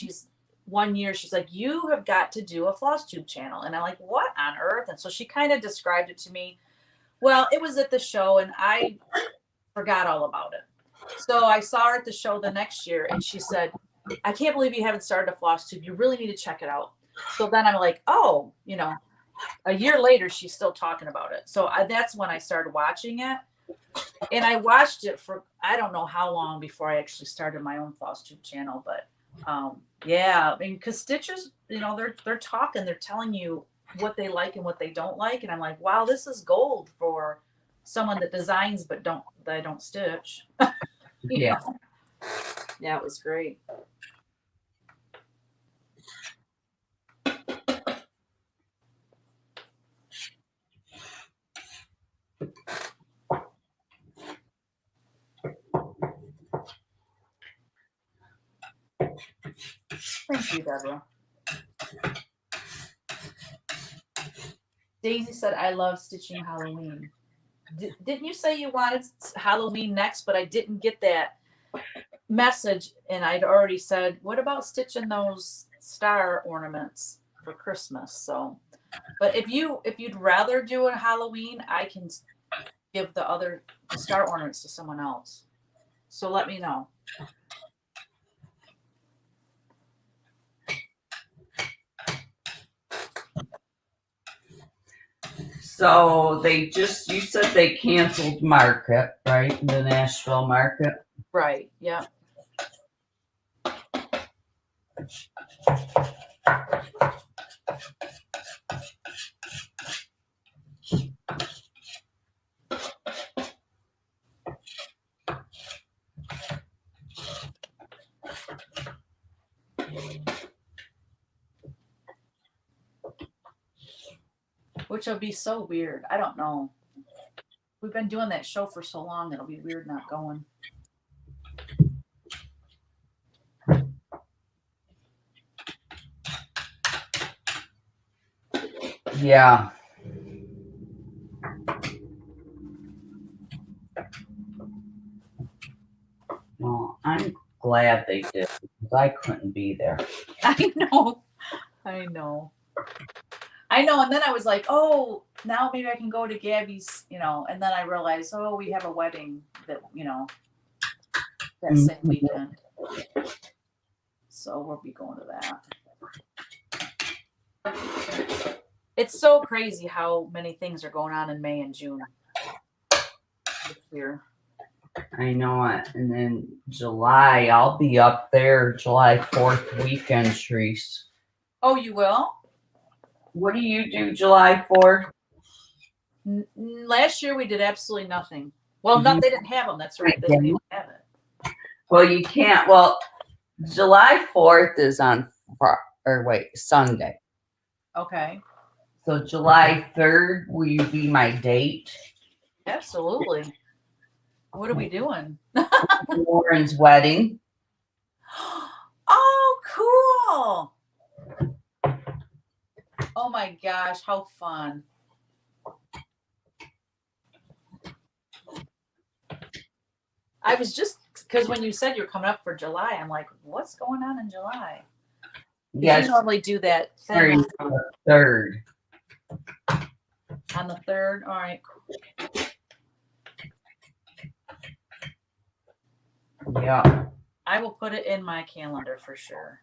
one year she's like, you have got to do a Floss Tube channel. And I'm like, what on earth? And so she kind of described it to me. Well, it was at the show and I forgot all about it. So I saw her at the show the next year and she said, I can't believe you haven't started a Floss Tube. You really need to check it out. So then I'm like, oh, you know, a year later, she's still talking about it. So that's when I started watching it. And I watched it for, I don't know how long before I actually started my own Floss Tube channel. But yeah, I mean, because stitchers, you know, they're talking, they're telling you what they like and what they don't like. And I'm like, wow, this is gold for someone that designs but don't stitch. Yeah. know? Yeah, it was great. Thank you, Deborah. Daisy said, I love stitching Halloween. Didn't you say you wanted Halloween next, but I didn't get that message and I'd already said, what about stitching those star ornaments for Christmas? So, but if you'd rather do a Halloween, I can give the other star ornaments to someone else. So let me know. So you said they canceled market, right? The Nashville market. Right. Yeah. Which will be so weird. I don't know. We've been doing that show for so long, it'll be weird not going. Yeah. Well, I'm glad they did. because I couldn't be there. I know. And then I was like, oh, now maybe I can go to Gabby's, and then I realized, oh, we have a wedding that, that same weekend. So we'll be going to that. It's so crazy how many things are going on in May and June this year. I know it. And then July, I'll be up there July 4th weekend, Shreese. Oh, you will? What do you do July 4th? Last year we did absolutely nothing. Well, no, they didn't have them. That's right. They didn't even have it. Well, you can't. Well, July 4th is on Sunday. Okay. So July 3rd, will you be my date? Absolutely. What are we doing? Lauren's wedding. Oh, cool. Oh my gosh, how fun. I was just, because when you said you're coming up for July, I'm like, what's going on in July? Yes. You normally do that thing on the 3rd. On the 3rd? All right. Yeah. I will put it in my calendar for sure.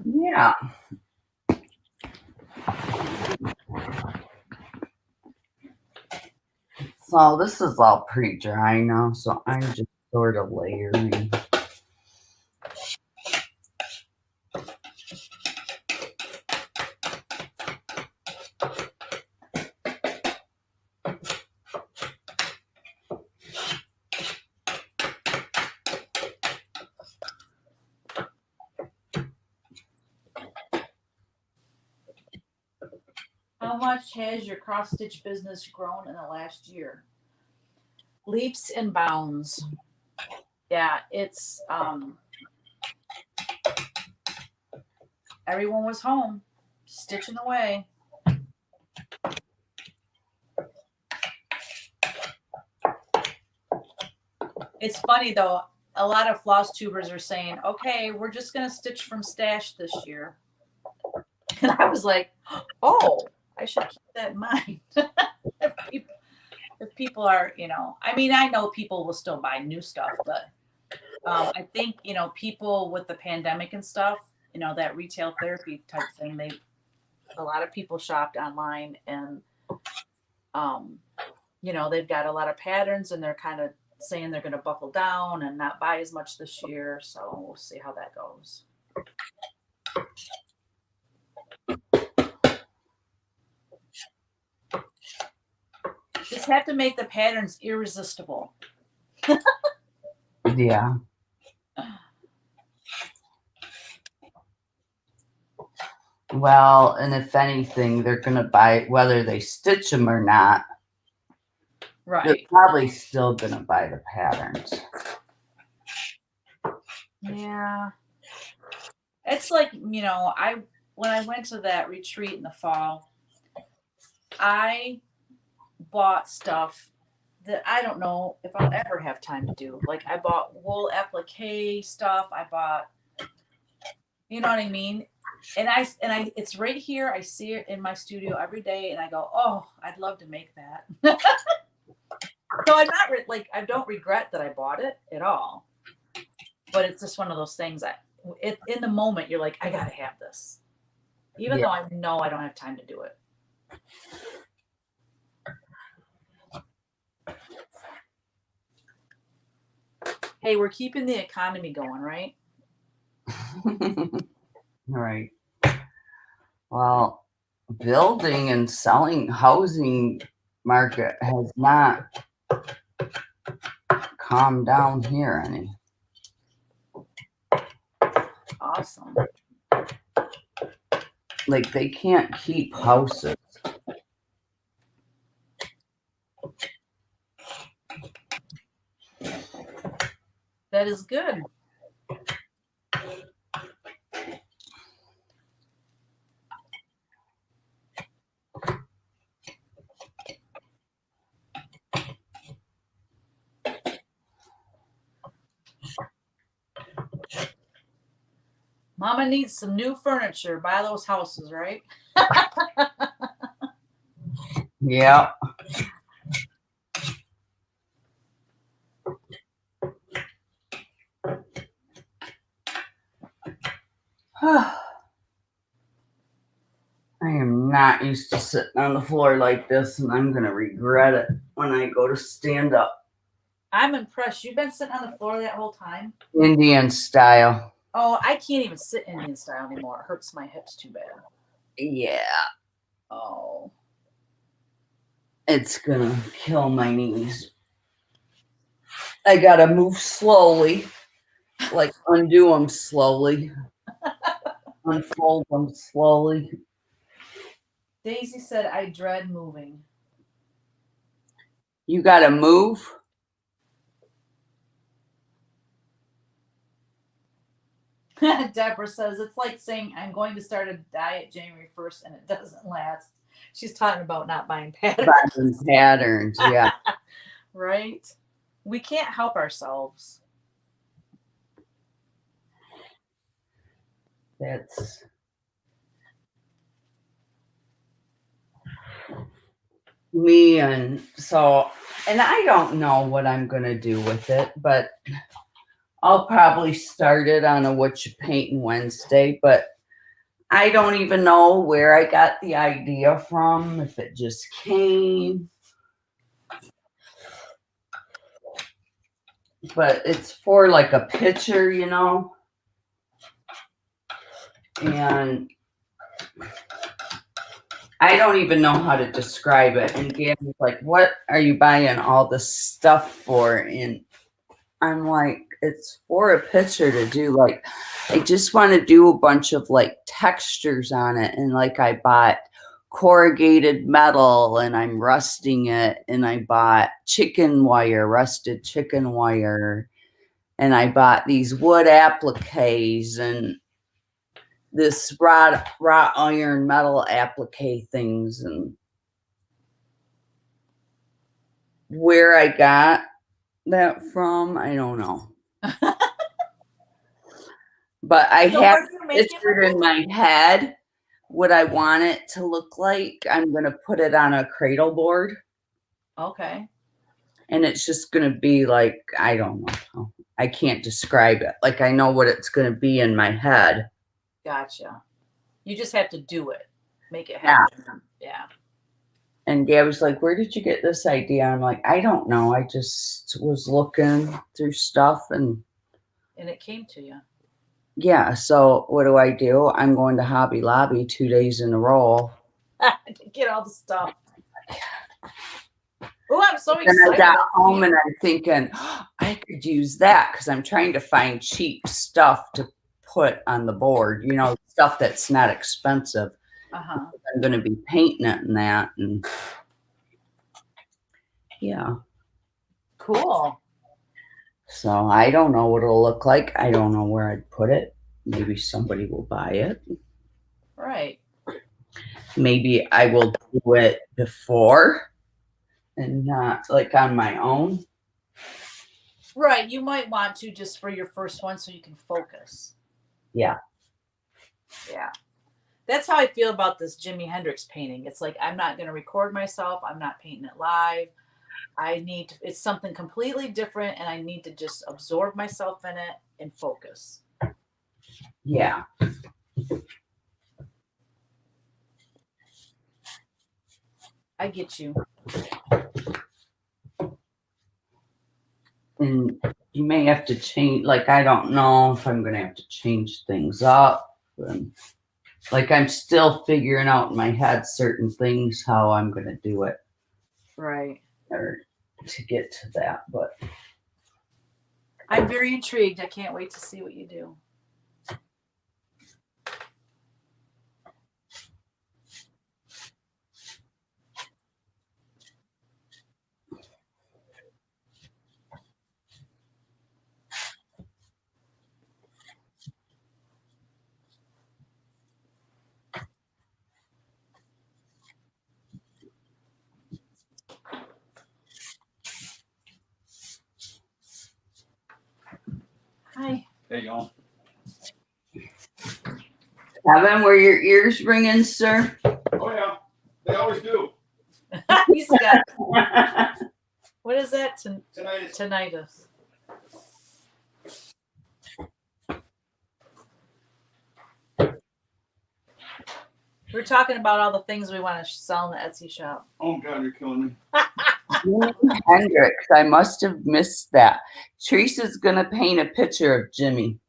Yeah. So this is all pretty dry now, so I'm just sort of layering. How much has your cross-stitch business grown in the last year? Leaps and bounds. Yeah, it's everyone was home, stitching away. It's funny though, a lot of floss tubers are saying, okay, we're just gonna stitch from stash this year. And I was like, oh, I should keep that in mind. if people are, I mean, I know people will still buy new stuff, but I think, people with the pandemic and stuff, that retail therapy type thing, a lot of people shopped online and, they've got a lot of patterns and they're kind of saying they're going to buckle down and not buy as much this year. So we'll see how that goes. Just have to make the patterns irresistible. Yeah. Well, and if anything, they're going to buy it, whether they stitch them or not. Right. They're probably still going to buy the patterns. Yeah. It's like, when I went to that retreat in the fall, I bought stuff that I don't know if I'll ever have time to do. Like I bought wool applique stuff. I bought, you know what I mean? And I it's right here. I see it in my studio every day and I go, oh, I'd love to make that. So I'm not I don't regret that I bought it at all, but it's just one of those things that in the moment you're like, I gotta have this, even though I know I don't have time to do it. Hey, we're keeping the economy going, right? Right. Well, building and selling housing market has not calmed down here any. Awesome. Like they can't keep houses. That is good. Mama needs some new furniture. Buy those houses, right? Yeah. I am not used to sitting on the floor like this, and I'm going to regret it when I go to stand up. I'm impressed. You've been sitting on the floor that whole time? Indian style. Oh, I can't even sit Indian style anymore. It hurts my hips too bad. Yeah. Oh. It's going to kill my knees. I got to move slowly, like undo them slowly, unfold them slowly. Daisy said, I dread moving. You got to move? Deborah says, it's like saying I'm going to start a diet January 1st and it doesn't last. She's talking about not buying patterns. Buying patterns, yeah. Right? We can't help ourselves. That's me. And I don't know what I'm going to do with it, but I'll probably start it on a Whatcha Paintin Wednesday, but I don't even know where I got the idea from, if it just came. But it's for like a picture, you know. And I don't even know how to describe it. And Gabby's like, what are you buying all this stuff for? And I'm like, it's for a picture to do. Like, I just want to do a bunch of like textures on it. And like, I bought corrugated metal and I'm rusting it. And I bought rusted chicken wire. And I bought these wood appliques and this wrought iron metal applique things. And where I got that from, I don't know. But I have pictured in my head what I want it to look like. I'm going to put it on a cradle board. Okay. And it's just going to be like, I don't know. I can't describe it. Like, I know what it's going to be in my head. Gotcha. You just have to do it. Make it happen. Yeah. And Dad was like, where did you get this idea? I'm like, I don't know. I just was looking through stuff and it came to you. Yeah. So what do? I'm going to Hobby Lobby 2 days in a row. Get all the stuff. Oh, I'm so excited. And I got home and I'm thinking, oh, I could use that because I'm trying to find cheap stuff to put on the board, you know, stuff that's not expensive. Uh-huh. I'm going to be painting it and that. And yeah. Cool. So I don't know what it'll look like. I don't know where I'd put it. Maybe somebody will buy it. Right. Maybe I will do it before and not like on my own. Right. You might want to just for your first one so you can focus. Yeah. Yeah. That's how I feel about this Jimi Hendrix painting. It's like, I'm not going to record myself. I'm not painting it live. It's something completely different and I need to just absorb myself in it and focus. Yeah. I get you. And you may have to change, like, I don't know if I'm going to have to change things up. And, like, I'm still figuring out in my head certain things, how I'm going to do it. Right. Or to get to that, but. I'm very intrigued. I can't wait to see what you do. Hi. Hey, y'all. Kevin, were your ears ringing, sir? Oh yeah, they always do. He's got, what is that? Tonight is Tinnitus. We're talking about all the things we want to sell in the Etsy shop. oh god, you're killing me. Jimi Hendrix, I must have missed that. Teresa's gonna paint a picture of Jimmy.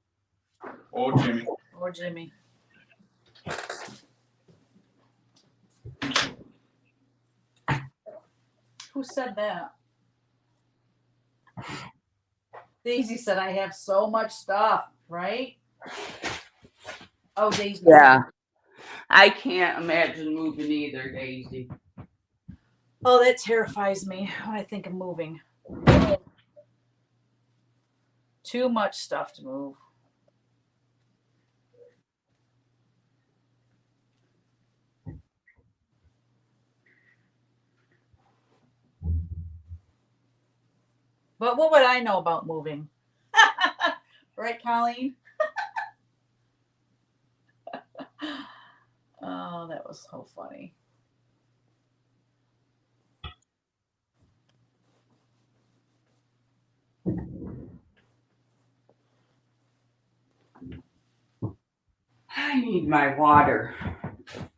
Oh Jimmy. Or Jimmy. Who said that? Daisy said, I have so much stuff, right? Oh, Daisy. Yeah. I can't imagine moving either, Daisy. Oh, that terrifies me when I think of moving. Too much stuff to move. But what would I know about moving? Right, Colleen? Oh, that was so funny. I need my water.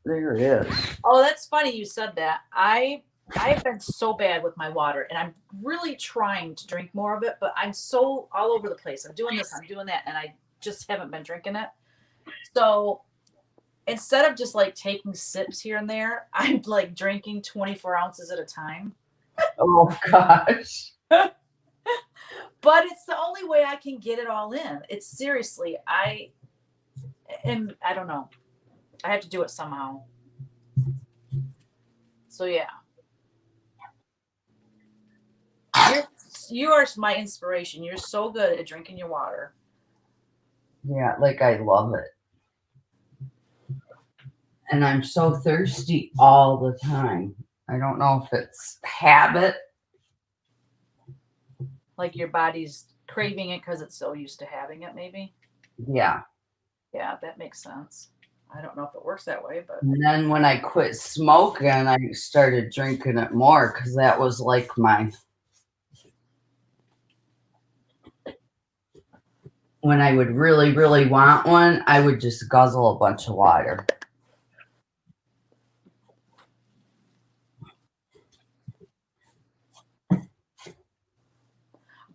There it is. Oh, that's funny you said that. I've been so bad with my water, and I'm really trying to drink more of it, but I'm so all over the place. I'm doing this, I'm doing that, and I just haven't been drinking it. So instead of just like taking sips here and there, I'm like drinking 24 ounces at a time. Oh gosh. But it's the only way I can get it all in. It's seriously, I don't know. I have to do it somehow. So yeah. You are my inspiration. You're so good at drinking your water. Yeah, like I love it. And I'm so thirsty all the time. I don't know if it's habit. Like your body's craving it because it's so used to having it, maybe. Yeah. Yeah, that makes sense. I don't know if it works that way, but And then when I quit smoking, I started drinking it more because that was like when I would really, really want one, I would just guzzle a bunch of water.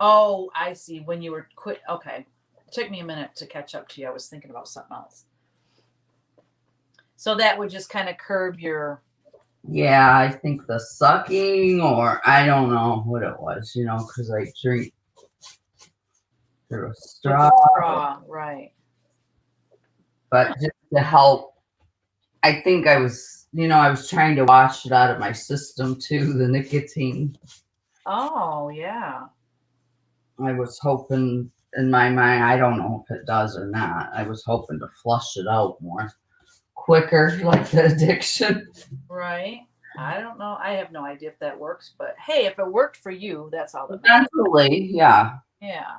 oh, I see. When you were quit, okay. It took me a minute to catch up to you. I was thinking about something else. So that would just kind of curb your. Yeah, I think the sucking, or I don't know what it was, because I drink through a straw. Right. But just to help, I think I was trying to wash it out of my system too, the nicotine. Oh, yeah. I was hoping in my mind, I don't know if it does or not. I was hoping to flush it out more quicker, like the addiction. Right. I don't know. I have no idea if that works, but hey, if it worked for you, that's all that matters. Eventually, yeah. Yeah.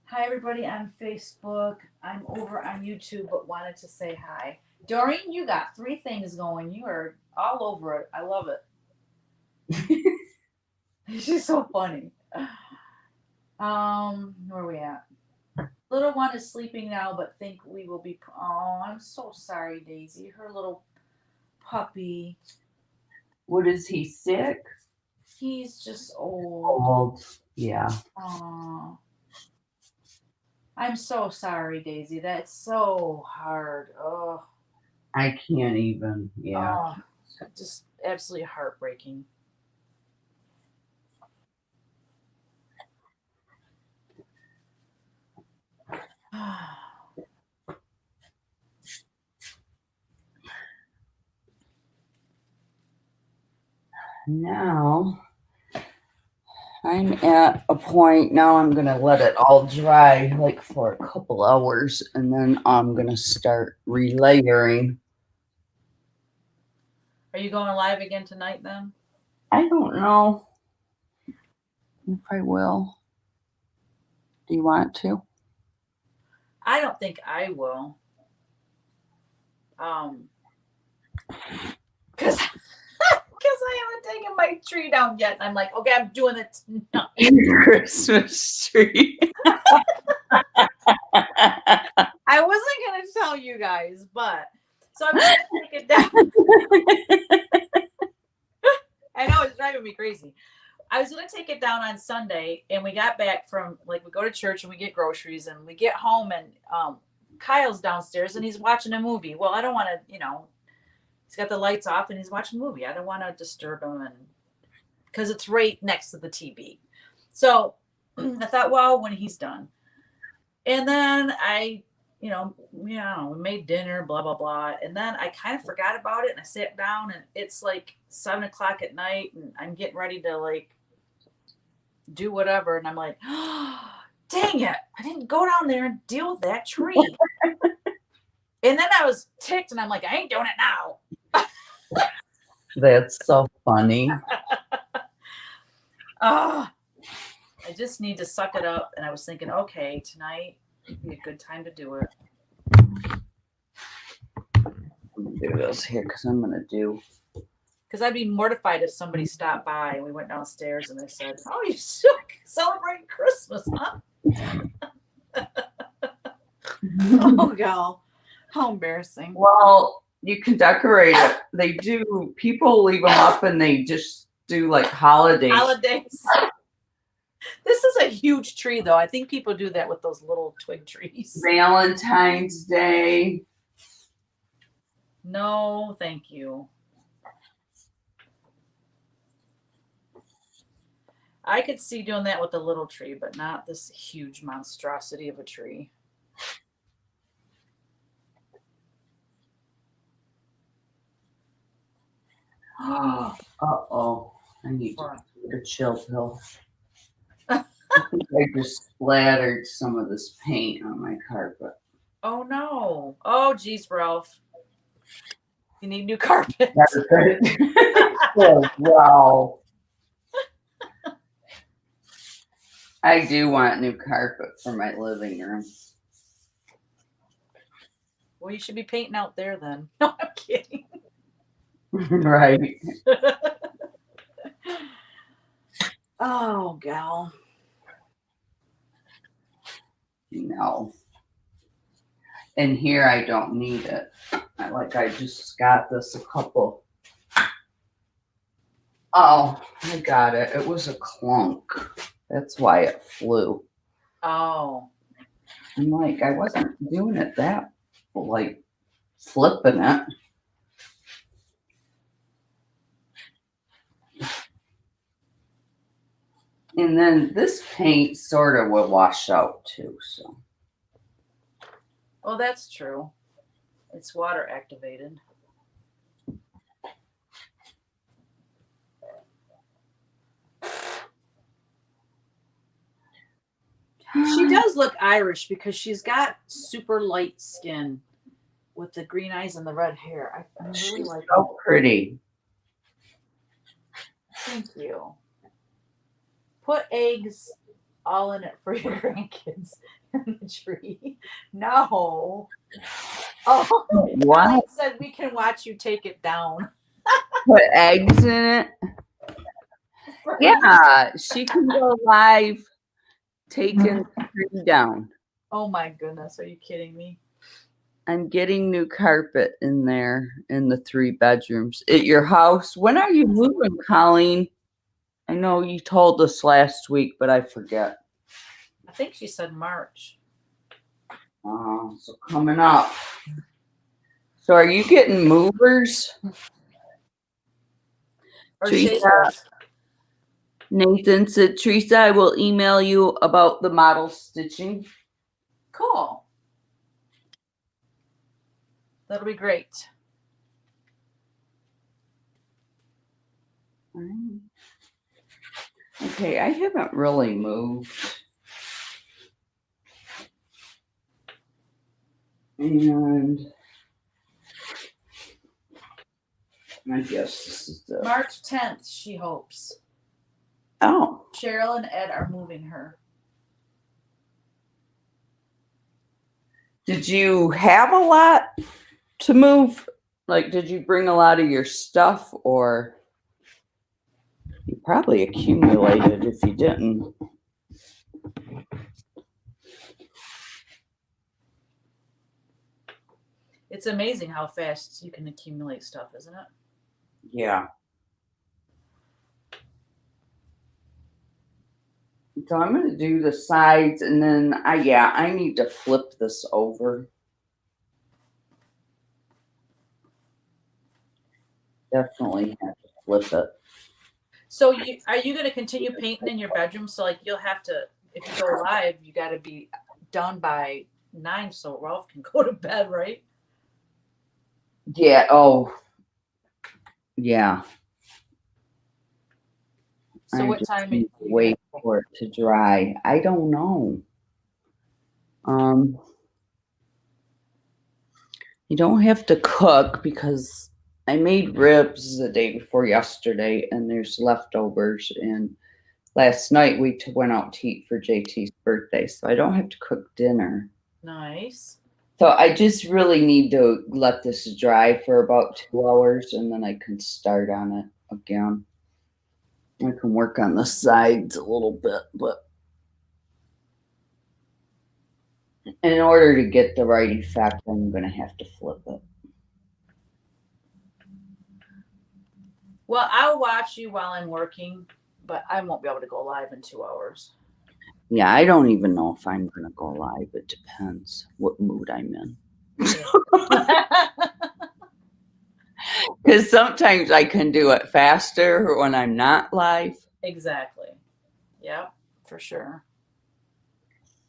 Hi, everybody on Facebook. I'm over on YouTube, but wanted to say hi. Doreen, you got 3 things going. You are all over it. I love it. She's so funny. Where are we at? Little one is sleeping now, but think we will be. Oh, I'm so sorry, Daisy. Her little puppy. What is he, sick? He's just old. Old. Yeah. Aw. I'm so sorry, Daisy. That's so hard. Oh. I can't even. Yeah. Oh, just absolutely heartbreaking. Now, I I'm at a point now. I'm gonna let it all dry like for a couple hours, and then I'm gonna start relayering. Are you going live again tonight then? I don't know if I will. Do you want to? I don't think I will. Because I haven't taken my tree down yet. And I'm like, okay, I'm doing it tonight. Christmas tree. I wasn't going to tell you guys, but so I'm going to take it down. I know, it's driving me crazy. I was going to take it down on Sunday, and we got back from, like, we go to church and we get groceries, and we get home, and Kyle's downstairs, and he's watching a movie. Well, I don't want to, he's got the lights off, and he's watching a movie. I don't want to disturb him, and because it's right next to the TV. So I thought, well, when he's done. And then we made dinner, blah, blah, blah. And then I kind of forgot about it, and I sat down, and it's like 7:00 at night, and I'm getting ready to like do whatever. And I'm like, oh, dang it. I didn't go down there and deal with that tree. And then I was ticked, and I'm like, I ain't doing it now. That's so funny. I just need to suck it up. And I was thinking, okay, tonight would be a good time to do it. Do this here because I'm gonna do. Because I'd be mortified if somebody stopped by and we went downstairs and they said, "Oh, you celebrating Christmas, huh?" Oh, God. How embarrassing. Well, you can decorate it. They do. People leave them up and they just do like holidays. This is a huge tree, though. I think people do that with those little twig trees. Valentine's Day. No, thank you. I could see doing that with the little tree, but not this huge monstrosity of a tree. Uh-oh. I need to get a chill pill. I think I just splattered some of this paint on my carpet. Oh, no. Oh, geez, Ralph. You need new carpet. Oh, wow. I do want new carpet for my living room. Well, you should be painting out there then. No, I'm kidding. Right. Oh, gal. No. And here I don't need it. I just got this a couple. Oh, I got it. It was a clunk. That's why it flew. Oh. I'm like, I wasn't doing it that, like, flipping it. And then this paint sort of will wash out too, so. Well, that's true. It's water activated. She does look Irish because she's got super light skin with the green eyes and the red hair. I really She's like so pretty. Thank you. Put eggs all in it for your grandkids in the tree. No. Oh, What? Colleen said we can watch you take it down. Put eggs in it? Yeah, she can go live taking the tree down. Oh my goodness, are you kidding me? I'm getting new carpet in there in the 3 bedrooms. At your house, when are you moving, Colleen? I know you told us last week, but I forget. I think she said March. So coming up. So are you getting movers? Or Teresa, shakers. Nathan said, Teresa, I will email you about the model stitching. Cool. That'll be great. Okay, I haven't really moved. And I guess this is the... March 10th, she hopes. Oh. Cheryl and Ed are moving her. Did you have a lot to move? Like, did you bring a lot of your stuff, or you probably accumulated if you didn't? It's amazing how fast you can accumulate stuff, isn't it? Yeah. So I'm going to do the sides, and then I need to flip this over. Definitely have to flip it. So are you going to continue painting in your bedroom? So like you'll have to, if you go live, you got to be done by 9 so Ralph can go to bed, right? Yeah. Oh, yeah. So what time? Need to wait for it to dry. I don't know. You don't have to cook because I made ribs the day before yesterday, and there's leftovers. And last night we went out to eat for JT's birthday, so I don't have to cook dinner. Nice. So I just really need to let this dry for about 2 hours, and then I can start on it again. I can work on the sides a little bit, but in order to get the right effect, I'm going to have to flip it. Well, I'll watch you while I'm working, but I won't be able to go live in 2 hours. Yeah, I don't even know if I'm going to go live. It depends what mood I'm in. Because sometimes I can do it faster when I'm not live. Exactly. Yeah, for sure.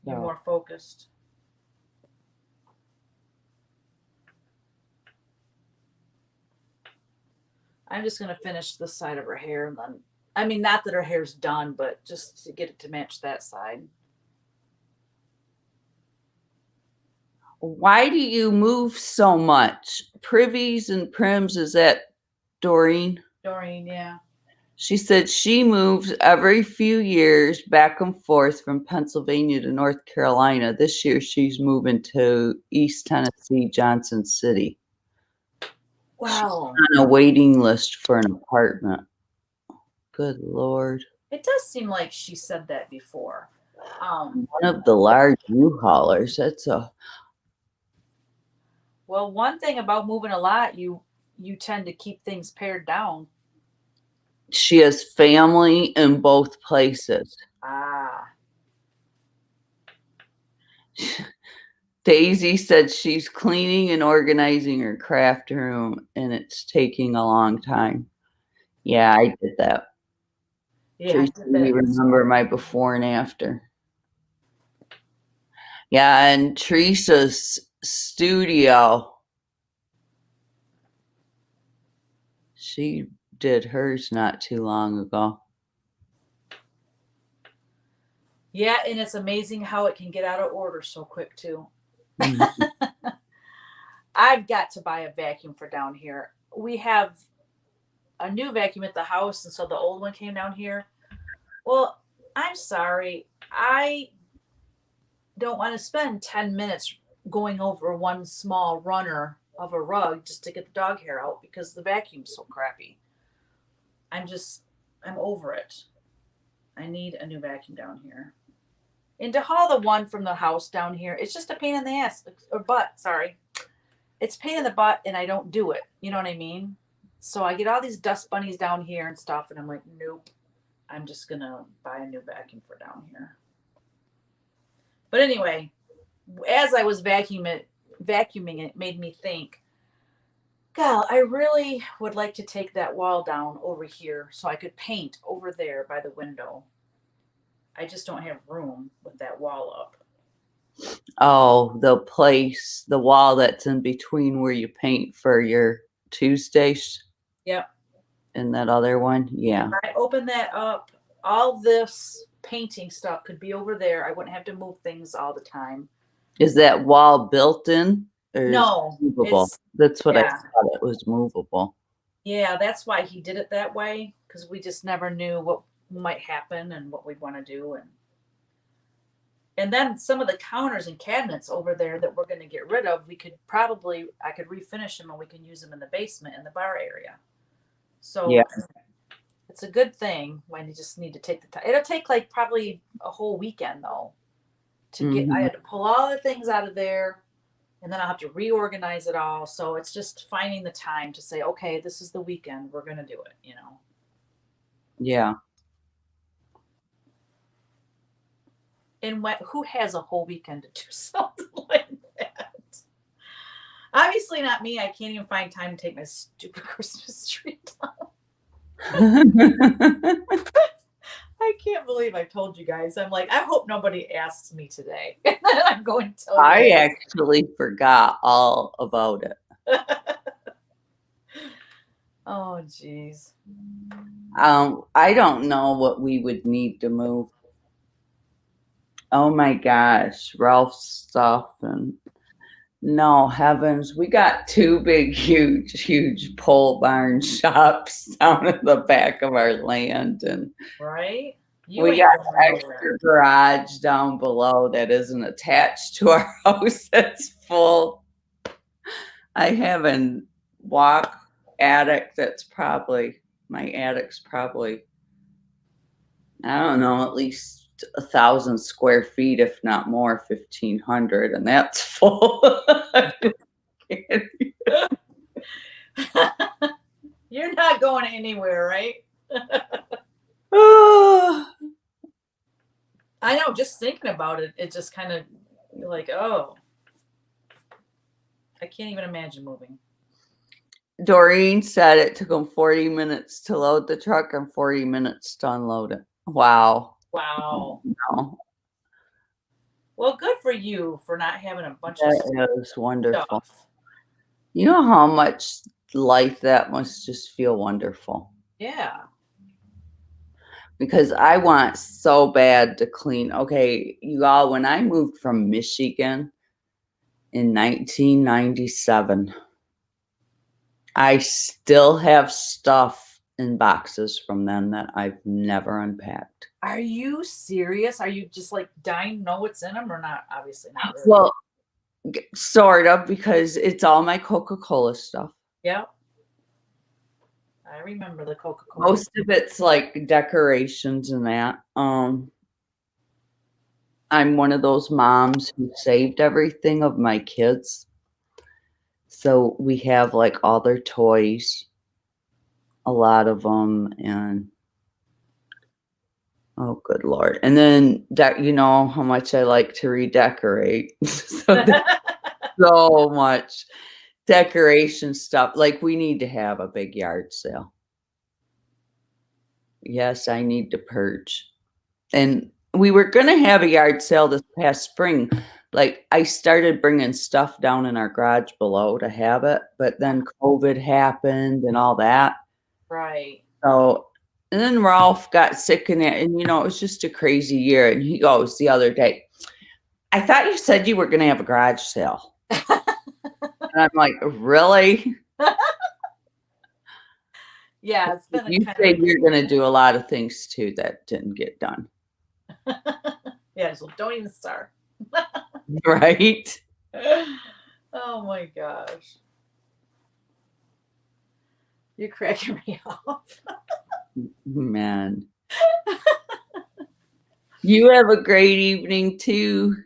You're So, more focused. I'm just going to finish this side of her hair. And then, I mean, not that her hair's done, but just to get it to match that side. why do you move so much? Privies and Prims, is that Doreen? Doreen, yeah. She said she moves every few years back and forth from Pennsylvania to North Carolina. This year she's moving to East Tennessee, Johnson City. Wow. She's on a waiting list for an apartment. Good Lord. It does seem like she said that before. One of the large U-haulers. That's a... Well, one thing about moving a lot, you tend to keep things pared down. She has family in both places. Ah. Daisy said she's cleaning and organizing her craft room, and it's taking a long time. Yeah, I did that. Yeah, Tracy, you remember my before and after. Yeah, and Teresa's studio. She did hers not too long ago. Yeah, and it's amazing how it can get out of order so quick too. Mm-hmm. I've got to buy a vacuum for down here. We have a new vacuum at the house, and so the old one came down here. Well, I'm sorry. I don't want to spend 10 minutes going over one small runner of a rug just to get the dog hair out because the vacuum's so crappy. I'm over it. I need a new vacuum down here. And to haul the one from the house down here, it's just a pain in the ass or butt. Sorry. It's a pain in the butt and I don't do it. You know what I mean? So I get all these dust bunnies down here and stuff. And I'm like, nope, I'm just going to buy a new vacuum for down here. But anyway, as I was vacuuming it made me think, God, I really would like to take that wall down over here so I could paint over there by the window. I just don't have room with that wall up. Oh, the wall that's in between where you paint for your Tuesdays? Yep. And that other one? Yeah. If I open that up, all this painting stuff could be over there. I wouldn't have to move things all the time. Is that wall built in? Or is No, it movable? it's, That's what I yeah. thought it was movable. Yeah, that's why he did it that way, because we just never knew what might happen and what we'd want to do. And then some of the counters and cabinets over there that we're going to get rid of, I could refinish them and we can use them in the basement in the bar area. So Yeah. it's a good thing when you just need to take the time. It'll take like probably a whole weekend though to get, I had to pull all the things out of there and then I'll have to reorganize it all. So it's just finding the time to say, okay, this is the weekend. We're going to do it, you know? Yeah. And who has a whole weekend to do something like that? Obviously not me. I can't even find time to take my stupid Christmas tree down. I can't believe I told you guys. I'm like, I hope nobody asks me today. I'm going to tell you. I actually forgot all about it. Oh, geez. I don't know what we would need to move. Oh my gosh, Ralph's stuff and no heavens, we got two big, huge pole barn shops down at the back of our land, and right. We got an extra garage down below that isn't attached to our house. That's full. I have a walk attic that's probably, my attic's probably, I don't know, at least 1,000 square feet, if not more, 1,500, and that's full. You're not going anywhere, right? I know, just thinking about it, it just kind of like, oh, I can't even imagine moving. Doreen said it took them 40 minutes to load the truck and 40 minutes to unload it. Wow. Wow. No. Well, good for you for not having a bunch of That is wonderful. stuff. You know how much life that must just feel wonderful. Yeah. Because I want so bad to clean. Okay, you all, when I moved from Michigan in 1997, I still have stuff in boxes from then that I've never unpacked. Are you serious? Are you just like dying to know what's in them or not? Obviously not really. Well, sort of, because it's all my Coca-Cola stuff. Yeah. I remember the Coca-Cola. Most of it's like decorations and that. I'm one of those moms who saved everything of my kids. So we have like all their toys, a lot of them, and oh, good Lord. And then that, you know how much I like to redecorate. So much decoration stuff. Like we need to have a big yard sale. Yes, I need to purge. And we were going to have a yard sale this past spring. Like I started bringing stuff down in our garage below to have it, but then COVID happened and all that. Right. So, and then Ralph got sick in it, and you know, it was just a crazy year. And he goes the other day, I thought you said you were going to have a garage sale. And I'm like, really? Yeah, it's been You said you're going to do a lot of things too that didn't get done. Yeah, so don't even start. Right? Oh my gosh. You're cracking me up. Man. You have a great evening too.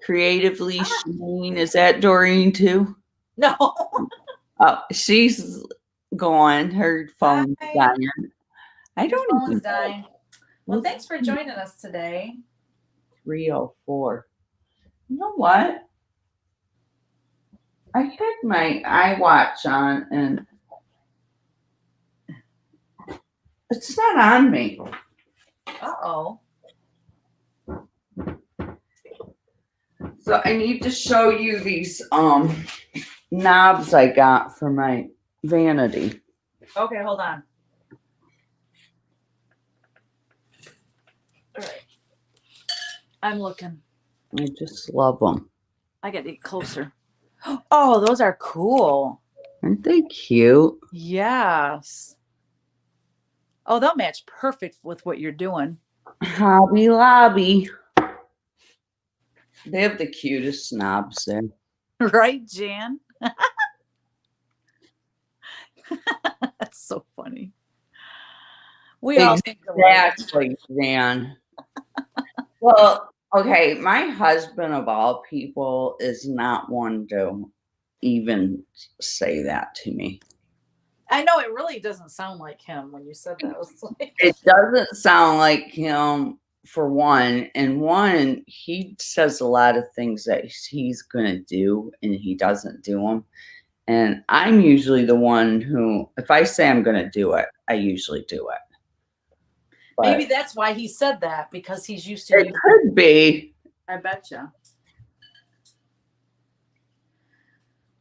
Creatively Sheen. Is that Doreen too? No. Oh, she's gone. Her phone's dying. I don't Phone's even dying. Well, thanks for joining us today. 304. You know what? I had my iWatch on and it's not on me. Uh-oh. So I need to show you these knobs I got for my vanity. Okay, hold on. I'm looking. I just love them. I got to get closer. Oh, those are cool. Aren't they cute? Yes. Oh, they'll match perfect with what you're doing. Hobby Lobby. They have the cutest snobs there. Right, Jan? That's so funny. We all think alike. Exactly, Jan. Well, okay, my husband of all people is not one to even say that to me. I know it really doesn't sound like him when you said that. I was like, It doesn't sound like him for one, and one, he says a lot of things that he's gonna do and he doesn't do them. And I'm usually the one who, if I say I'm gonna do it, I usually do it. But maybe that's why he said that, because he's used to it you. could be. I betcha.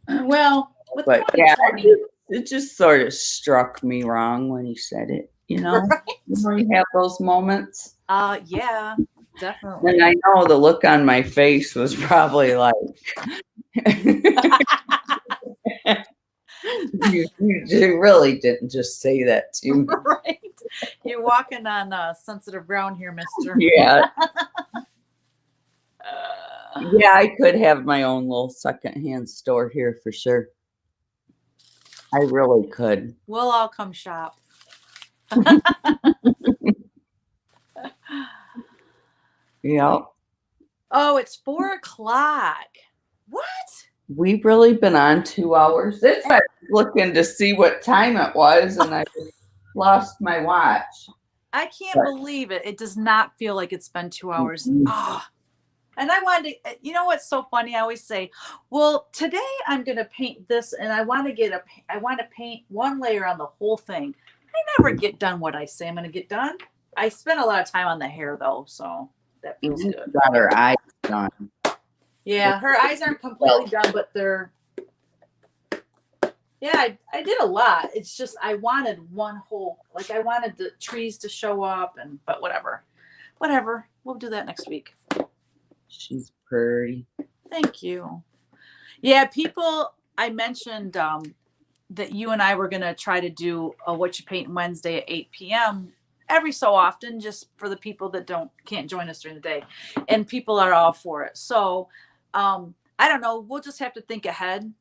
Well, with But yeah, 2020, it just sort of struck me wrong when he said it, you know? right? You have those moments. Yeah, definitely. And I know the look on my face was probably like, you really didn't just say that to me. Right. You're walking on sensitive ground here, mister. Yeah. Yeah, I could have my own little secondhand store here for sure. I really could. We'll all come shop. Yeah. Oh, it's 4:00. What? We've really been on 2 hours. That's why I was looking to see what time it was, and I lost my watch. I can't believe it. It does not feel like it's been 2 hours. Mhm. Ah. And I wanted to, you know what's so funny? I always say, well, today I'm going to paint this, and I want to paint one layer on the whole thing. I never get done what I say I'm going to get done. I spend a lot of time on the hair though, so that feels She's good. got her eyes done. Yeah, her eyes aren't completely done, but they're, yeah, I did a lot. It's just I wanted one whole, like I wanted the trees to show up, but whatever. We'll do that next week. She's pretty. Thank you. Yeah, I mentioned that you and I were going to try to do a Whatcha Paintin Wednesday at 8 p.m. every so often, just for the people that can't join us during the day. And people are all for it. So I don't know. We'll just have to think ahead,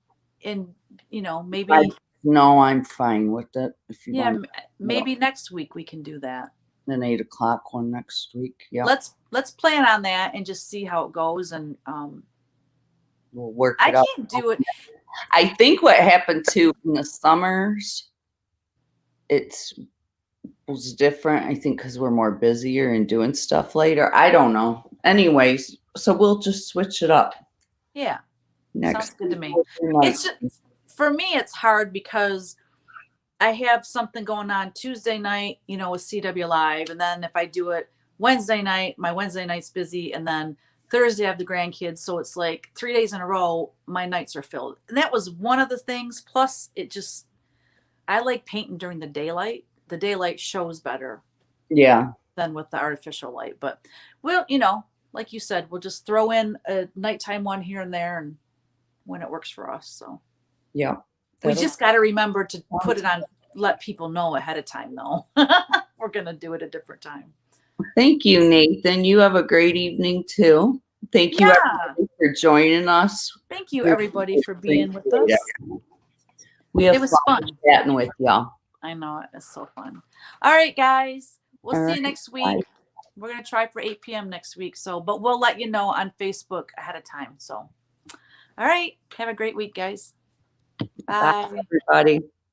and, maybe. No, I'm fine with it. If you Yeah, want maybe next week we can do that. an 8 o'clock one next week. Yeah. Let's plan on that and just see how it goes. And We'll work I it out. can't do it. I think what happened too in the summers, it was different. I think because we're more busier and doing stuff later. I don't know. Anyways, so we'll just switch it up. Yeah. Next Sounds good to me. week. It's just, for me, it's hard because I have something going on Tuesday night, with CW Live. And then if I do it Wednesday night, my Wednesday night's busy. And then Thursday I have the grandkids. So it's like 3 days in a row, my nights are filled. And that was one of the things. Plus I like painting during the daylight. The daylight shows better. Yeah. Than with the artificial light. But we'll, like you said, we'll just throw in a nighttime one here and there, and when it works for us. So yeah. We just got to remember to put it on, let people know ahead of time, though. We're going to do it a different time. Thank you, Nathan. You have a great evening, too. Thank you everybody for joining us. Thank you, everybody, for being with us. It was fun chatting with y'all. I know. It was so fun. All right, guys. We'll see you next week. Bye. We're going to try for 8 p.m. next week. But we'll let you know on Facebook ahead of time. So, all right. Have a great week, guys. Bye. Bye, everybody.